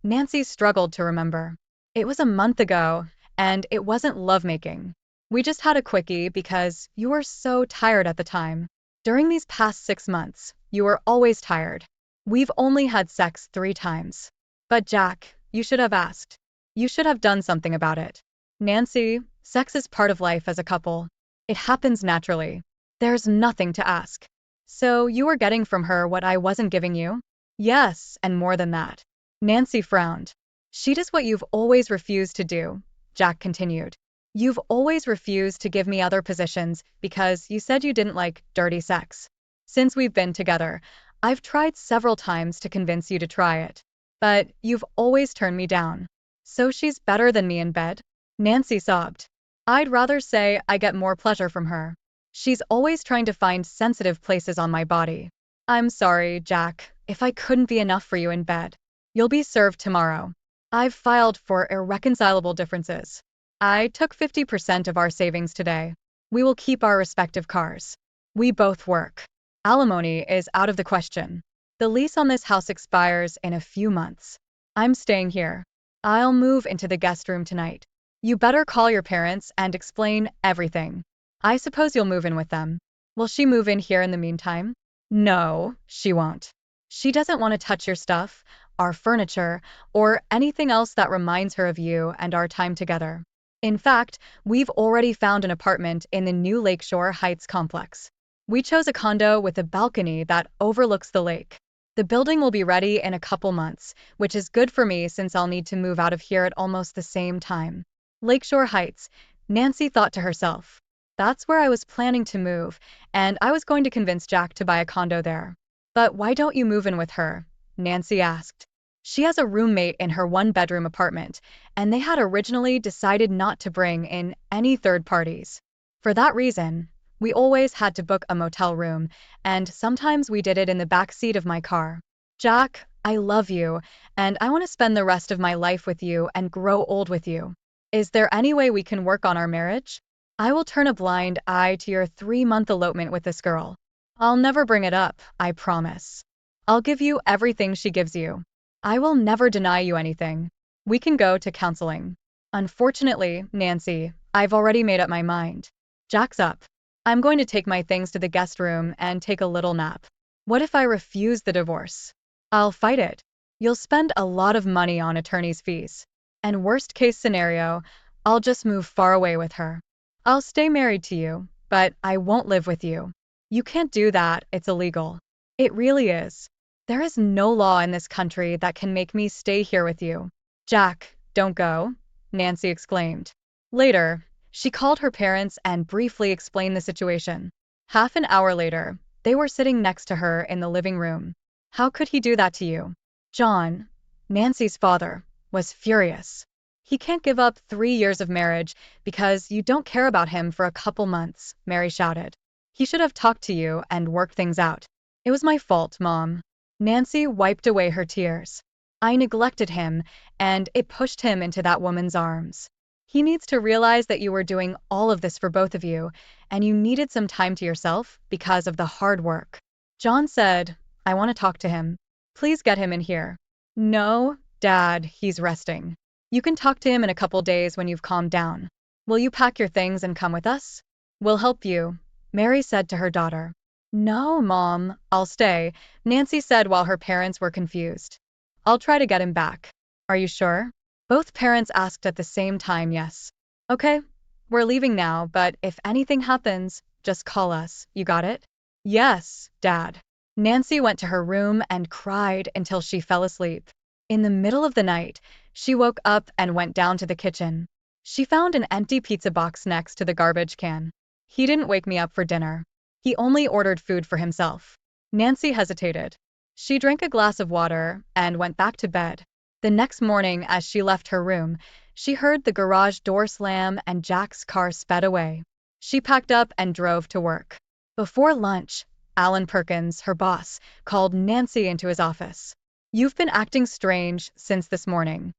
Nancy struggled to remember. It was a month ago, and it wasn't lovemaking. We just had a quickie because you were so tired at the time. During these past 6 months, you were always tired. We've only had sex 3 times. But Jack, you should have asked. You should have done something about it. Nancy, sex is part of life as a couple. It happens naturally. There's nothing to ask. So you were getting from her what I wasn't giving you? Yes, and more than that. Nancy frowned. She does what you've always refused to do, Jack continued. You've always refused to give me other positions because you said you didn't like dirty sex. Since we've been together, I've tried several times to convince you to try it. But you've always turned me down. So she's better than me in bed? Nancy sobbed. I'd rather say I get more pleasure from her. She's always trying to find sensitive places on my body. I'm sorry, Jack, if I couldn't be enough for you in bed. You'll be served tomorrow. I've filed for irreconcilable differences. I took 50% of our savings today. We will keep our respective cars. We both work. Alimony is out of the question. The lease on this house expires in a few months. I'm staying here. I'll move into the guest room tonight. You better call your parents and explain everything. I suppose you'll move in with them. Will she move in here in the meantime? No, she won't. She doesn't want to touch your stuff, our furniture, or anything else that reminds her of you and our time together. In fact, we've already found an apartment in the new Lakeshore Heights complex. We chose a condo with a balcony that overlooks the lake. The building will be ready in a couple months, which is good for me since I'll need to move out of here at almost the same time. Lakeshore Heights, Nancy thought to herself. That's where I was planning to move, and I was going to convince Jack to buy a condo there. But why don't you move in with her? Nancy asked. She has a roommate in her one-bedroom apartment, and they had originally decided not to bring in any third parties. For that reason, we always had to book a motel room, and sometimes we did it in the back seat of my car. Jack, I love you, and I want to spend the rest of my life with you and grow old with you. Is there any way we can work on our marriage? I will turn a blind eye to your 3-month elopement with this girl. I'll never bring it up, I promise. I'll give you everything she gives you. I will never deny you anything. We can go to counseling. Unfortunately, Nancy, I've already made up my mind. Jack's up. I'm going to take my things to the guest room and take a little nap. What if I refuse the divorce? I'll fight it. You'll spend a lot of money on attorney's fees. And worst case scenario, I'll just move far away with her. I'll stay married to you, but I won't live with you. You can't do that, it's illegal. It really is. There is no law in this country that can make me stay here with you. Jack, don't go, Nancy exclaimed. Later, she called her parents and briefly explained the situation. Half an hour later, they were sitting next to her in the living room. How could he do that to you? John, Nancy's father, was furious. He can't give up 3 years of marriage because you don't care about him for a couple months, Mary shouted. He should have talked to you and worked things out. It was my fault, Mom. Nancy wiped away her tears. I neglected him, and it pushed him into that woman's arms. He needs to realize that you were doing all of this for both of you, and you needed some time to yourself because of the hard work. John said, I want to talk to him. Please get him in here. No, Dad, he's resting. You can talk to him in a couple days when you've calmed down. Will you pack your things and come with us? We'll help you, Mary said to her daughter. No, Mom, I'll stay, Nancy said while her parents were confused. I'll try to get him back. Are you sure? Both parents asked at the same time yes. Okay, we're leaving now, but if anything happens, just call us. You got it? Yes, Dad. Nancy went to her room and cried until she fell asleep. In the middle of the night, she woke up and went down to the kitchen. She found an empty pizza box next to the garbage can. He didn't wake me up for dinner. He only ordered food for himself. Nancy hesitated. She drank a glass of water and went back to bed. The next morning, as she left her room, she heard the garage door slam and Jack's car sped away. She packed up and drove to work. Before lunch, Alan Perkins, her boss, called Nancy into his office. You've been acting strange since this morning.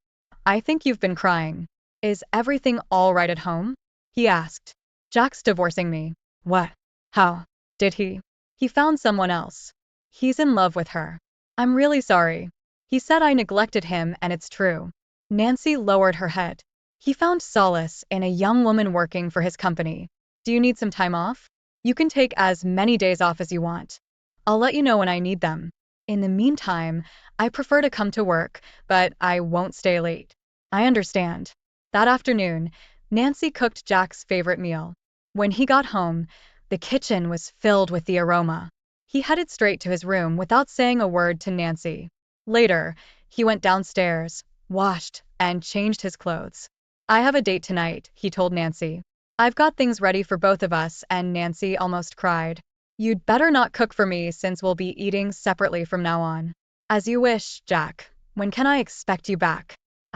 I think you've been crying. Is everything all right at home? He asked. Jack's divorcing me. What? How? Did he? He found someone else. He's in love with her. I'm really sorry. He said I neglected him, and it's true. Nancy lowered her head. He found solace in a young woman working for his company. Do you need some time off? You can take as many days off as you want. I'll let you know when I need them. In the meantime, I prefer to come to work, but I won't stay late. I understand. That afternoon, Nancy cooked Jack's favorite meal. When he got home, the kitchen was filled with the aroma. He headed straight to his room without saying a word to Nancy. Later, he went downstairs, washed, and changed his clothes. I have a date tonight, he told Nancy. I've got things ready for both of us, and Nancy almost cried. You'd better not cook for me since we'll be eating separately from now on. As you wish, Jack. When can I expect you back?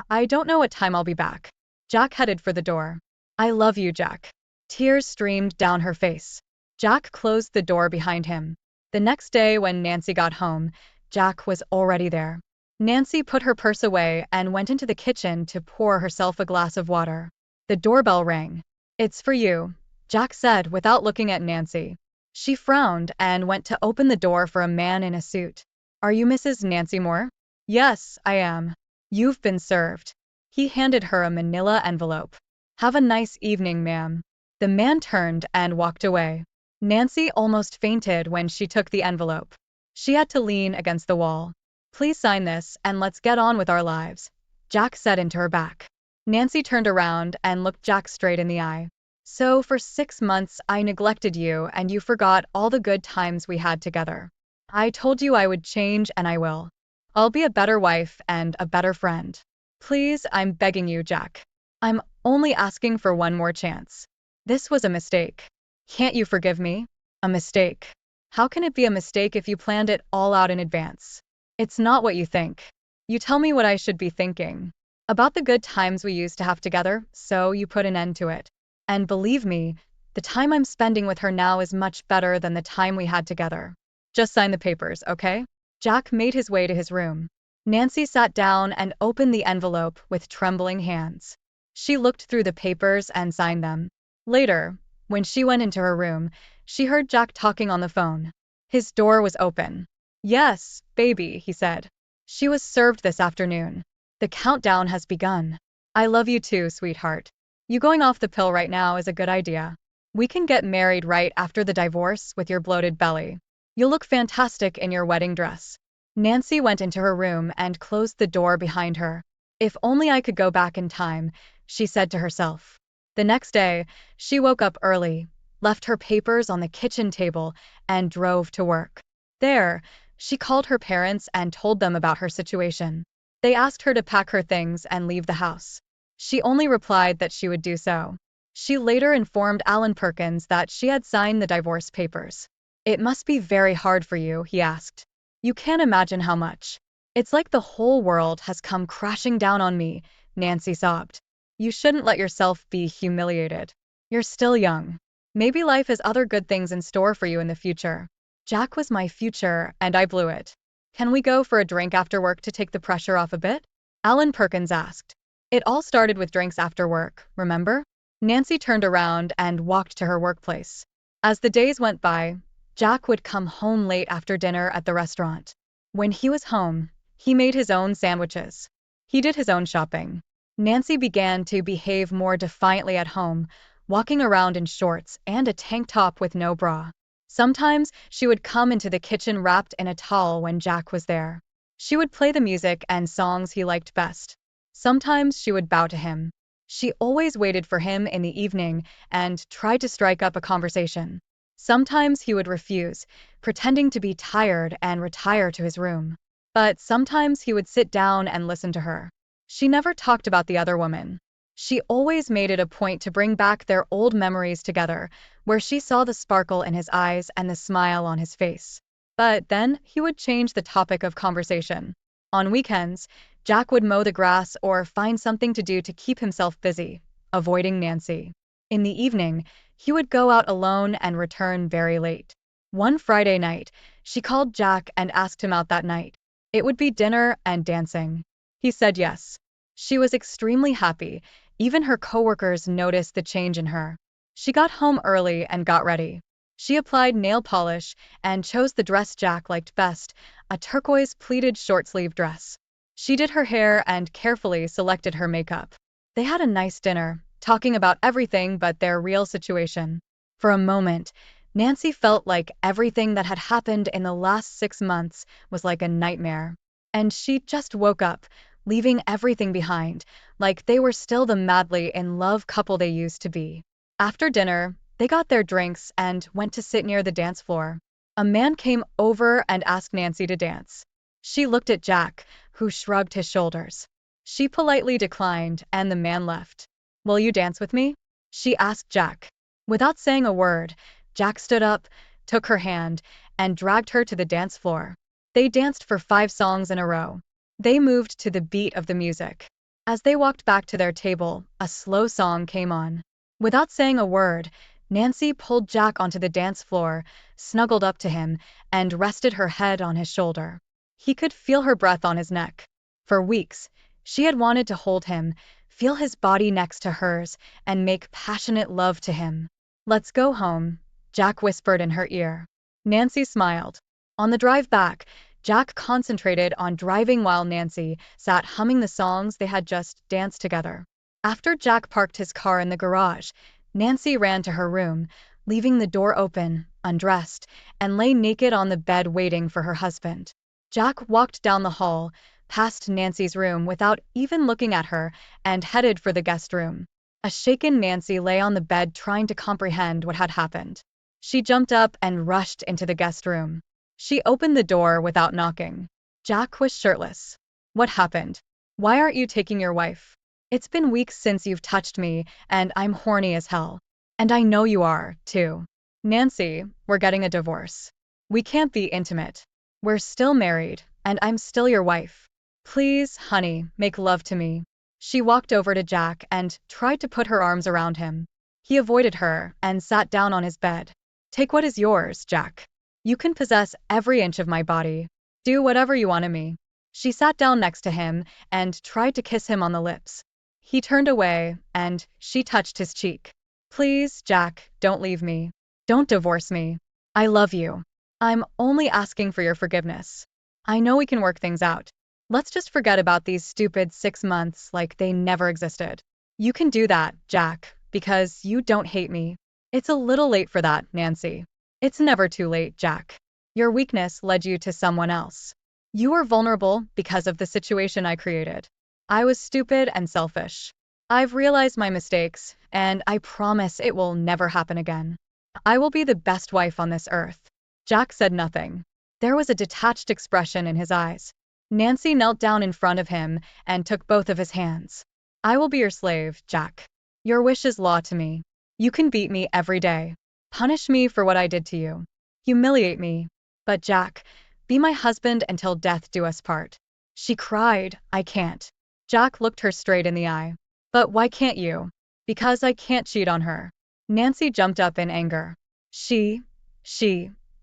I don't know what time I'll be back. Jack headed for the door. I love you, Jack. Tears streamed down her face. Jack closed the door behind him. The next day when Nancy got home, Jack was already there. Nancy put her purse away and went into the kitchen to pour herself a glass of water. The doorbell rang. It's for you, Jack said without looking at Nancy. She frowned and went to open the door for a man in a suit. Are you Mrs. Nancy Moore? Yes, I am. You've been served. He handed her a manila envelope. Have a nice evening, ma'am. The man turned and walked away. Nancy almost fainted when she took the envelope. She had to lean against the wall. Please sign this and let's get on with our lives, Jack said into her back. Nancy turned around and looked Jack straight in the eye. So for 6 months I neglected you and you forgot all the good times we had together. I told you I would change and I will. I'll be a better wife and a better friend. Please, I'm begging you, Jack. I'm only asking for one more chance. This was a mistake. Can't you forgive me? A mistake. How can it be a mistake if you planned it all out in advance? It's not what you think. You tell me what I should be thinking. About the good times we used to have together, so you put an end to it. And believe me, the time I'm spending with her now is much better than the time we had together. Just sign the papers, okay? Jack made his way to his room. Nancy sat down and opened the envelope with trembling hands. She looked through the papers and signed them. Later, when she went into her room, she heard Jack talking on the phone. His door was open. Yes, baby, he said. She was served this afternoon. The countdown has begun. I love you too, sweetheart. You going off the pill right now is a good idea. We can get married right after the divorce with your bloated belly. You'll look fantastic in your wedding dress. Nancy went into her room and closed the door behind her. If only I could go back in time, she said to herself. The next day, she woke up early, left her papers on the kitchen table, and drove to work. There, she called her parents and told them about her situation. They asked her to pack her things and leave the house. She only replied that she would do so. She later informed Alan Perkins that she had signed the divorce papers. It must be very hard for you, he asked. You can't imagine how much. It's like the whole world has come crashing down on me, Nancy sobbed. You shouldn't let yourself be humiliated. You're still young. Maybe life has other good things in store for you in the future. Jack was my future, and I blew it. Can we go for a drink after work to take the pressure off a bit? Alan Perkins asked. It all started with drinks after work, remember? Nancy turned around and walked to her workplace. As the days went by, Jack would come home late after dinner at the restaurant. When he was home, he made his own sandwiches. He did his own shopping. Nancy began to behave more defiantly at home, walking around in shorts and a tank top with no bra. Sometimes she would come into the kitchen wrapped in a towel when Jack was there. She would play the music and songs he liked best. Sometimes she would bow to him. She always waited for him in the evening and tried to strike up a conversation. Sometimes he would refuse, pretending to be tired and retire to his room. But sometimes he would sit down and listen to her. She never talked about the other woman. She always made it a point to bring back their old memories together, where she saw the sparkle in his eyes and the smile on his face. But then he would change the topic of conversation. On weekends, Jack would mow the grass or find something to do to keep himself busy, avoiding Nancy. In the evening, he would go out alone and return very late. One Friday night, she called Jack and asked him out that night. It would be dinner and dancing. He said yes. She was extremely happy. Even her coworkers noticed the change in her. She got home early and got ready. She applied nail polish and chose the dress Jack liked best, a turquoise pleated short-sleeve dress. She did her hair and carefully selected her makeup. They had a nice dinner, talking about everything but their real situation. For a moment, Nancy felt like everything that had happened in the last 6 months was like a nightmare. And she just woke up, leaving everything behind, like they were still the madly in love couple they used to be. After dinner, they got their drinks and went to sit near the dance floor. A man came over and asked Nancy to dance. She looked at Jack, who shrugged his shoulders. She politely declined, and the man left. "Will you dance with me?" she asked Jack. Without saying a word, Jack stood up, took her hand, and dragged her to the dance floor. They danced for 5 songs in a row. They moved to the beat of the music. As they walked back to their table, a slow song came on. Without saying a word, Nancy pulled Jack onto the dance floor, snuggled up to him, and rested her head on his shoulder. He could feel her breath on his neck. For weeks, she had wanted to hold him, feel his body next to hers, and make passionate love to him. "Let's go home," Jack whispered in her ear. Nancy smiled. On the drive back, Jack concentrated on driving while Nancy sat humming the songs they had just danced together. After Jack parked his car in the garage, Nancy ran to her room, leaving the door open, undressed, and lay naked on the bed waiting for her husband. Jack walked down the hall, past Nancy's room without even looking at her, and headed for the guest room. A shaken Nancy lay on the bed trying to comprehend what had happened. She jumped up and rushed into the guest room. She opened the door without knocking. Jack was shirtless. "What happened? Why aren't you taking your wife? It's been weeks since you've touched me, and I'm horny as hell. And I know you are, too." "Nancy, we're getting a divorce. We can't be intimate. We're still married, and I'm still your wife. Please, honey, make love to me." She walked over to Jack and tried to put her arms around him. He avoided her and sat down on his bed. "Take what is yours, Jack. You can possess every inch of my body. Do whatever you want of me." She sat down next to him and tried to kiss him on the lips. He turned away, and she touched his cheek. "Please, Jack, don't leave me. Don't divorce me. I love you. I'm only asking for your forgiveness. I know we can work things out. Let's just forget about these stupid 6 months like they never existed. You can do that, Jack, because you don't hate me." "It's a little late for that, Nancy." "It's never too late, Jack. Your weakness led you to someone else. You were vulnerable because of the situation I created. I was stupid and selfish. I've realized my mistakes, and I promise it will never happen again. I will be the best wife on this earth." Jack said nothing. There was a detached expression in his eyes. Nancy knelt down in front of him and took both of his hands. "I will be your slave, Jack. Your wish is law to me. You can beat me every day. Punish me for what I did to you. Humiliate me. But Jack, be my husband until death do us part." She cried, "I can't." Jack looked her straight in the eye. "But why can't you?" "Because I can't cheat on her." Nancy jumped up in anger. She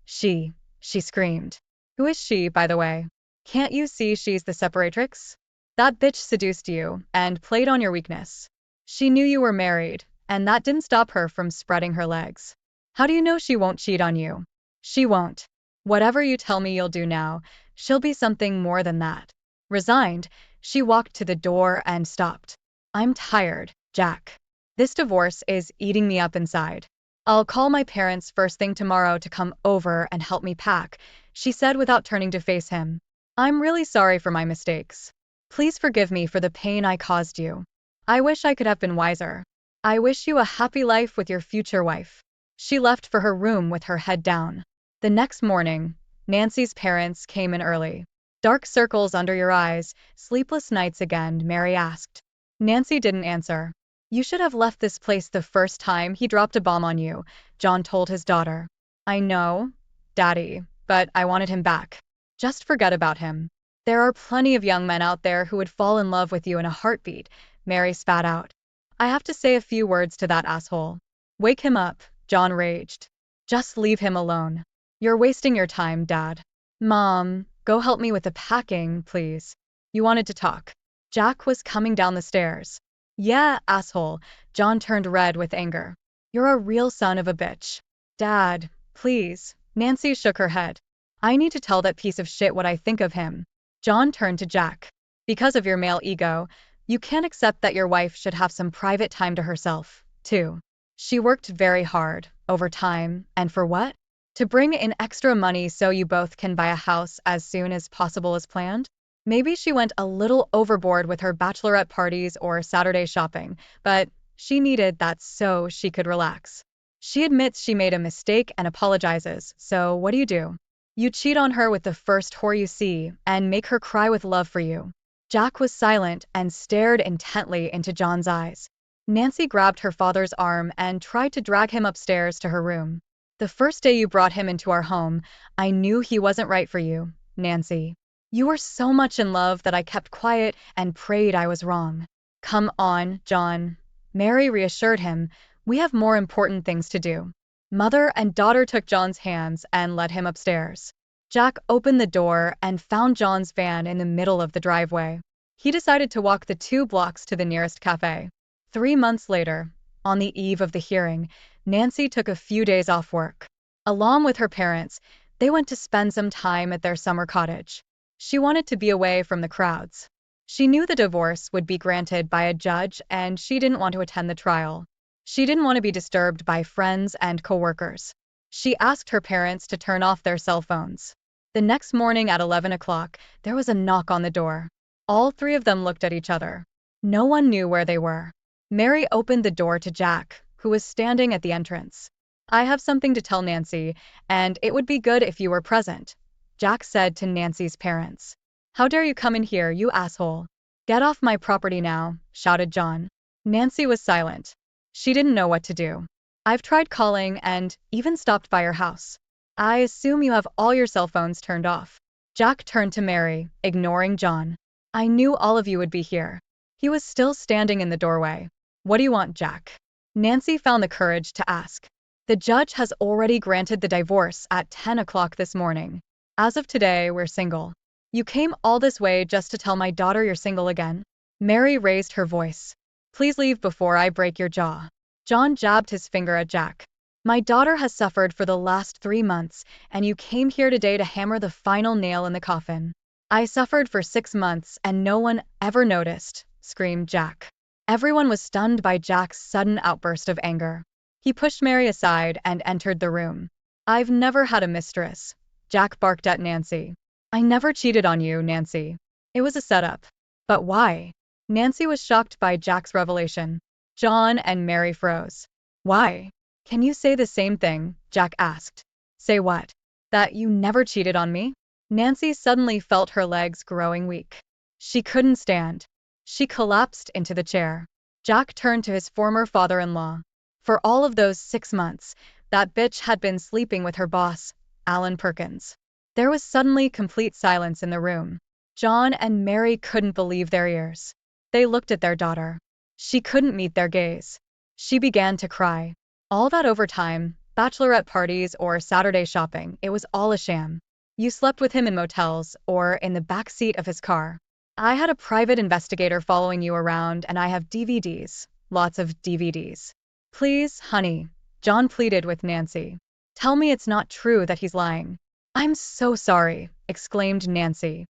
screamed. "Who is she, by the way? Can't you see she's the separatrix? That bitch seduced you and played on your weakness. She knew you were married, and that didn't stop her from spreading her legs. How do you know she won't cheat on you? She won't. Whatever you tell me you'll do now, she'll be something more than that." Resigned, she walked to the door and stopped. "I'm tired, Jack. This divorce is eating me up inside. I'll call my parents first thing tomorrow to come over and help me pack, she said without turning to face him. I'm really sorry for my mistakes. Please forgive me for the pain I caused you. I wish I could have been wiser. I wish you a happy life with your future wife. She left for her room with her head down. The next morning, Nancy's parents came in early. Dark circles under your eyes, sleepless nights again, Mary asked. Nancy didn't answer. You should have left this place the first time he dropped a bomb on you, John told his daughter. I know, Daddy, but I wanted him back. Just forget about him. There are plenty of young men out there who would fall in love with you in a heartbeat, Mary spat out. I have to say a few words to that asshole. Wake him up, John raged. Just leave him alone. You're wasting your time, Dad. Mom, go help me with the packing, please. You wanted to talk. Jack was coming down the stairs. Yeah, asshole. John turned red with anger. You're a real son of a bitch. Dad, please. Nancy shook her head. I need to tell that piece of shit what I think of him. John turned to Jack. Because of your male ego, you can't accept that your wife should have some private time to herself, too. She worked very hard, overtime, and for what? To bring in extra money so you both can buy a house as soon as possible as planned? Maybe she went a little overboard with her bachelorette parties or Saturday shopping, but she needed that so she could relax. She admits she made a mistake and apologizes, so what do? You cheat on her with the first whore you see and make her cry with love for you. Jack was silent and stared intently into John's eyes. Nancy grabbed her father's arm and tried to drag him upstairs to her room. The first day you brought him into our home, I knew he wasn't right for you, Nancy. You were so much in love that I kept quiet and prayed I was wrong. Come on, John. Mary reassured him, we have more important things to do. Mother and daughter took John's hands and led him upstairs. Jack opened the door and found John's van in the middle of the driveway. He decided to walk the 2 blocks to the nearest cafe. 3 months later, on the eve of the hearing, Nancy took a few days off work. Along with her parents, they went to spend some time at their summer cottage. She wanted to be away from the crowds. She knew the divorce would be granted by a judge and she didn't want to attend the trial. She didn't want to be disturbed by friends and coworkers. She asked her parents to turn off their cell phones. The next morning at 11 o'clock, there was a knock on the door. All 3 of them looked at each other. No one knew where they were. Mary opened the door to Jack, who was standing at the entrance. I have something to tell Nancy, and it would be good if you were present, Jack said to Nancy's parents. How dare you come in here, you asshole? Get off my property now, shouted John. Nancy was silent. She didn't know what to do. I've tried calling and even stopped by your house. I assume you have all your cell phones turned off. Jack turned to Mary, ignoring John. I knew all of you would be here. He was still standing in the doorway. What do you want, Jack? Nancy found the courage to ask. The judge has already granted the divorce at 10 o'clock this morning. As of today, we're single. You came all this way just to tell my daughter you're single again? Mary raised her voice. Please leave before I break your jaw. John jabbed his finger at Jack. My daughter has suffered for the last 3 months, and you came here today to hammer the final nail in the coffin. I suffered for 6 months and no one ever noticed, screamed Jack. Everyone was stunned by Jack's sudden outburst of anger. He pushed Mary aside and entered the room. I've never had a mistress, Jack barked at Nancy. I never cheated on you, Nancy. It was a setup. But why? Nancy was shocked by Jack's revelation. John and Mary froze. Why? Can you say the same thing? Jack asked. Say what? That you never cheated on me? Nancy suddenly felt her legs growing weak. She couldn't stand. She collapsed into the chair. Jack turned to his former father-in-law. For all of those 6 months, that bitch had been sleeping with her boss, Alan Perkins. There was suddenly complete silence in the room. John and Mary couldn't believe their ears. They looked at their daughter. She couldn't meet their gaze. She began to cry. All that overtime, bachelorette parties or Saturday shopping, it was all a sham. You slept with him in motels or in the back seat of his car. I had a private investigator following you around and I have DVDs, lots of DVDs. Please, honey, John pleaded with Nancy. Tell me it's not true that he's lying. I'm so sorry, exclaimed Nancy.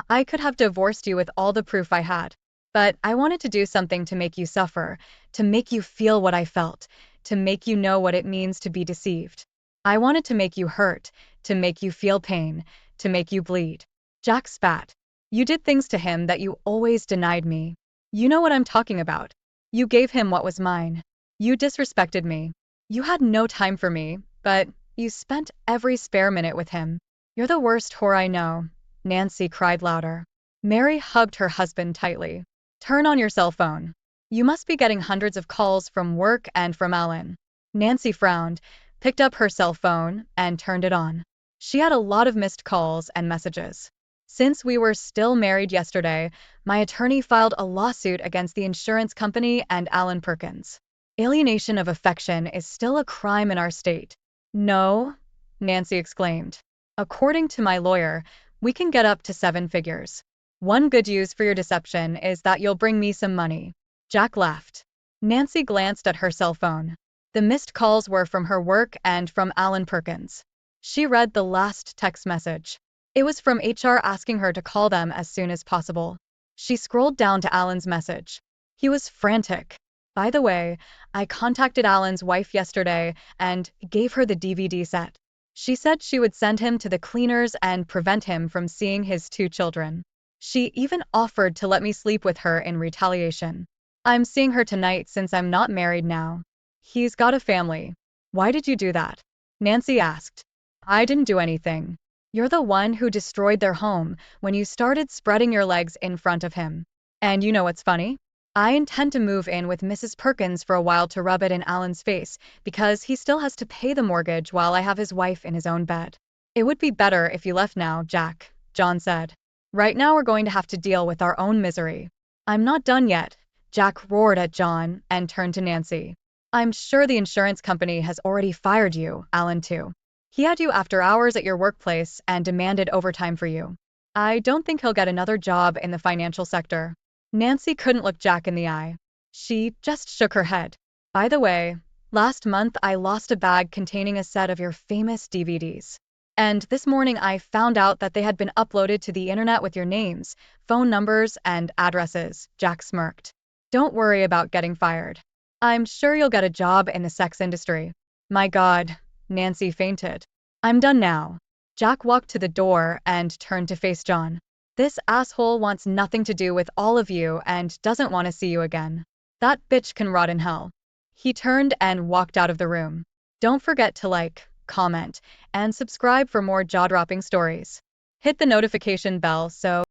I could have divorced you with all the proof I had. But I wanted to do something to make you suffer, to make you feel what I felt, to make you know what it means to be deceived. I wanted to make you hurt, to make you feel pain, to make you bleed. Jack spat. You did things to him that you always denied me. You know what I'm talking about. You gave him what was mine. You disrespected me. You had no time for me, but you spent every spare minute with him. You're the worst whore I know. Nancy cried louder. Mary hugged her husband tightly. Turn on your cell phone. You must be getting hundreds of calls from work and from Alan. Nancy frowned, picked up her cell phone, and turned it on. She had a lot of missed calls and messages. Since we were still married yesterday, my attorney filed a lawsuit against the insurance company and Alan Perkins. Alienation of affection is still a crime in our state. No, Nancy exclaimed. According to my lawyer, we can get up to 7 figures. One good use for your deception is that you'll bring me some money. Jack laughed. Nancy glanced at her cell phone. The missed calls were from her work and from Alan Perkins. She read the last text message. It was from HR asking her to call them as soon as possible. She scrolled down to Alan's message. He was frantic. By the way, I contacted Alan's wife yesterday and gave her the DVD set. She said she would send him to the cleaners and prevent him from seeing his 2 children. She even offered to let me sleep with her in retaliation. I'm seeing her tonight since I'm not married now. He's got a family. Why did you do that? Nancy asked. I didn't do anything. You're the one who destroyed their home when you started spreading your legs in front of him. And you know what's funny? I intend to move in with Mrs. Perkins for a while to rub it in Alan's face because he still has to pay the mortgage while I have his wife in his own bed. It would be better if you left now, Jack, John said. Right now we're going to have to deal with our own misery. I'm not done yet, Jack roared at John and turned to Nancy. I'm sure the insurance company has already fired you, Alan too. He had you after hours at your workplace and demanded overtime for you. I don't think he'll get another job in the financial sector. Nancy couldn't look Jack in the eye. She just shook her head. By the way, last month I lost a bag containing a set of your famous DVDs. And this morning I found out that they had been uploaded to the internet with your names, phone numbers, and addresses, Jack smirked. Don't worry about getting fired. I'm sure you'll get a job in the sex industry. My God, Nancy fainted. I'm done now. Jack walked to the door and turned to face John. This asshole wants nothing to do with all of you and doesn't want to see you again. That bitch can rot in hell. He turned and walked out of the room. Don't forget to like, comment, and subscribe for more jaw-dropping stories. Hit the notification bell so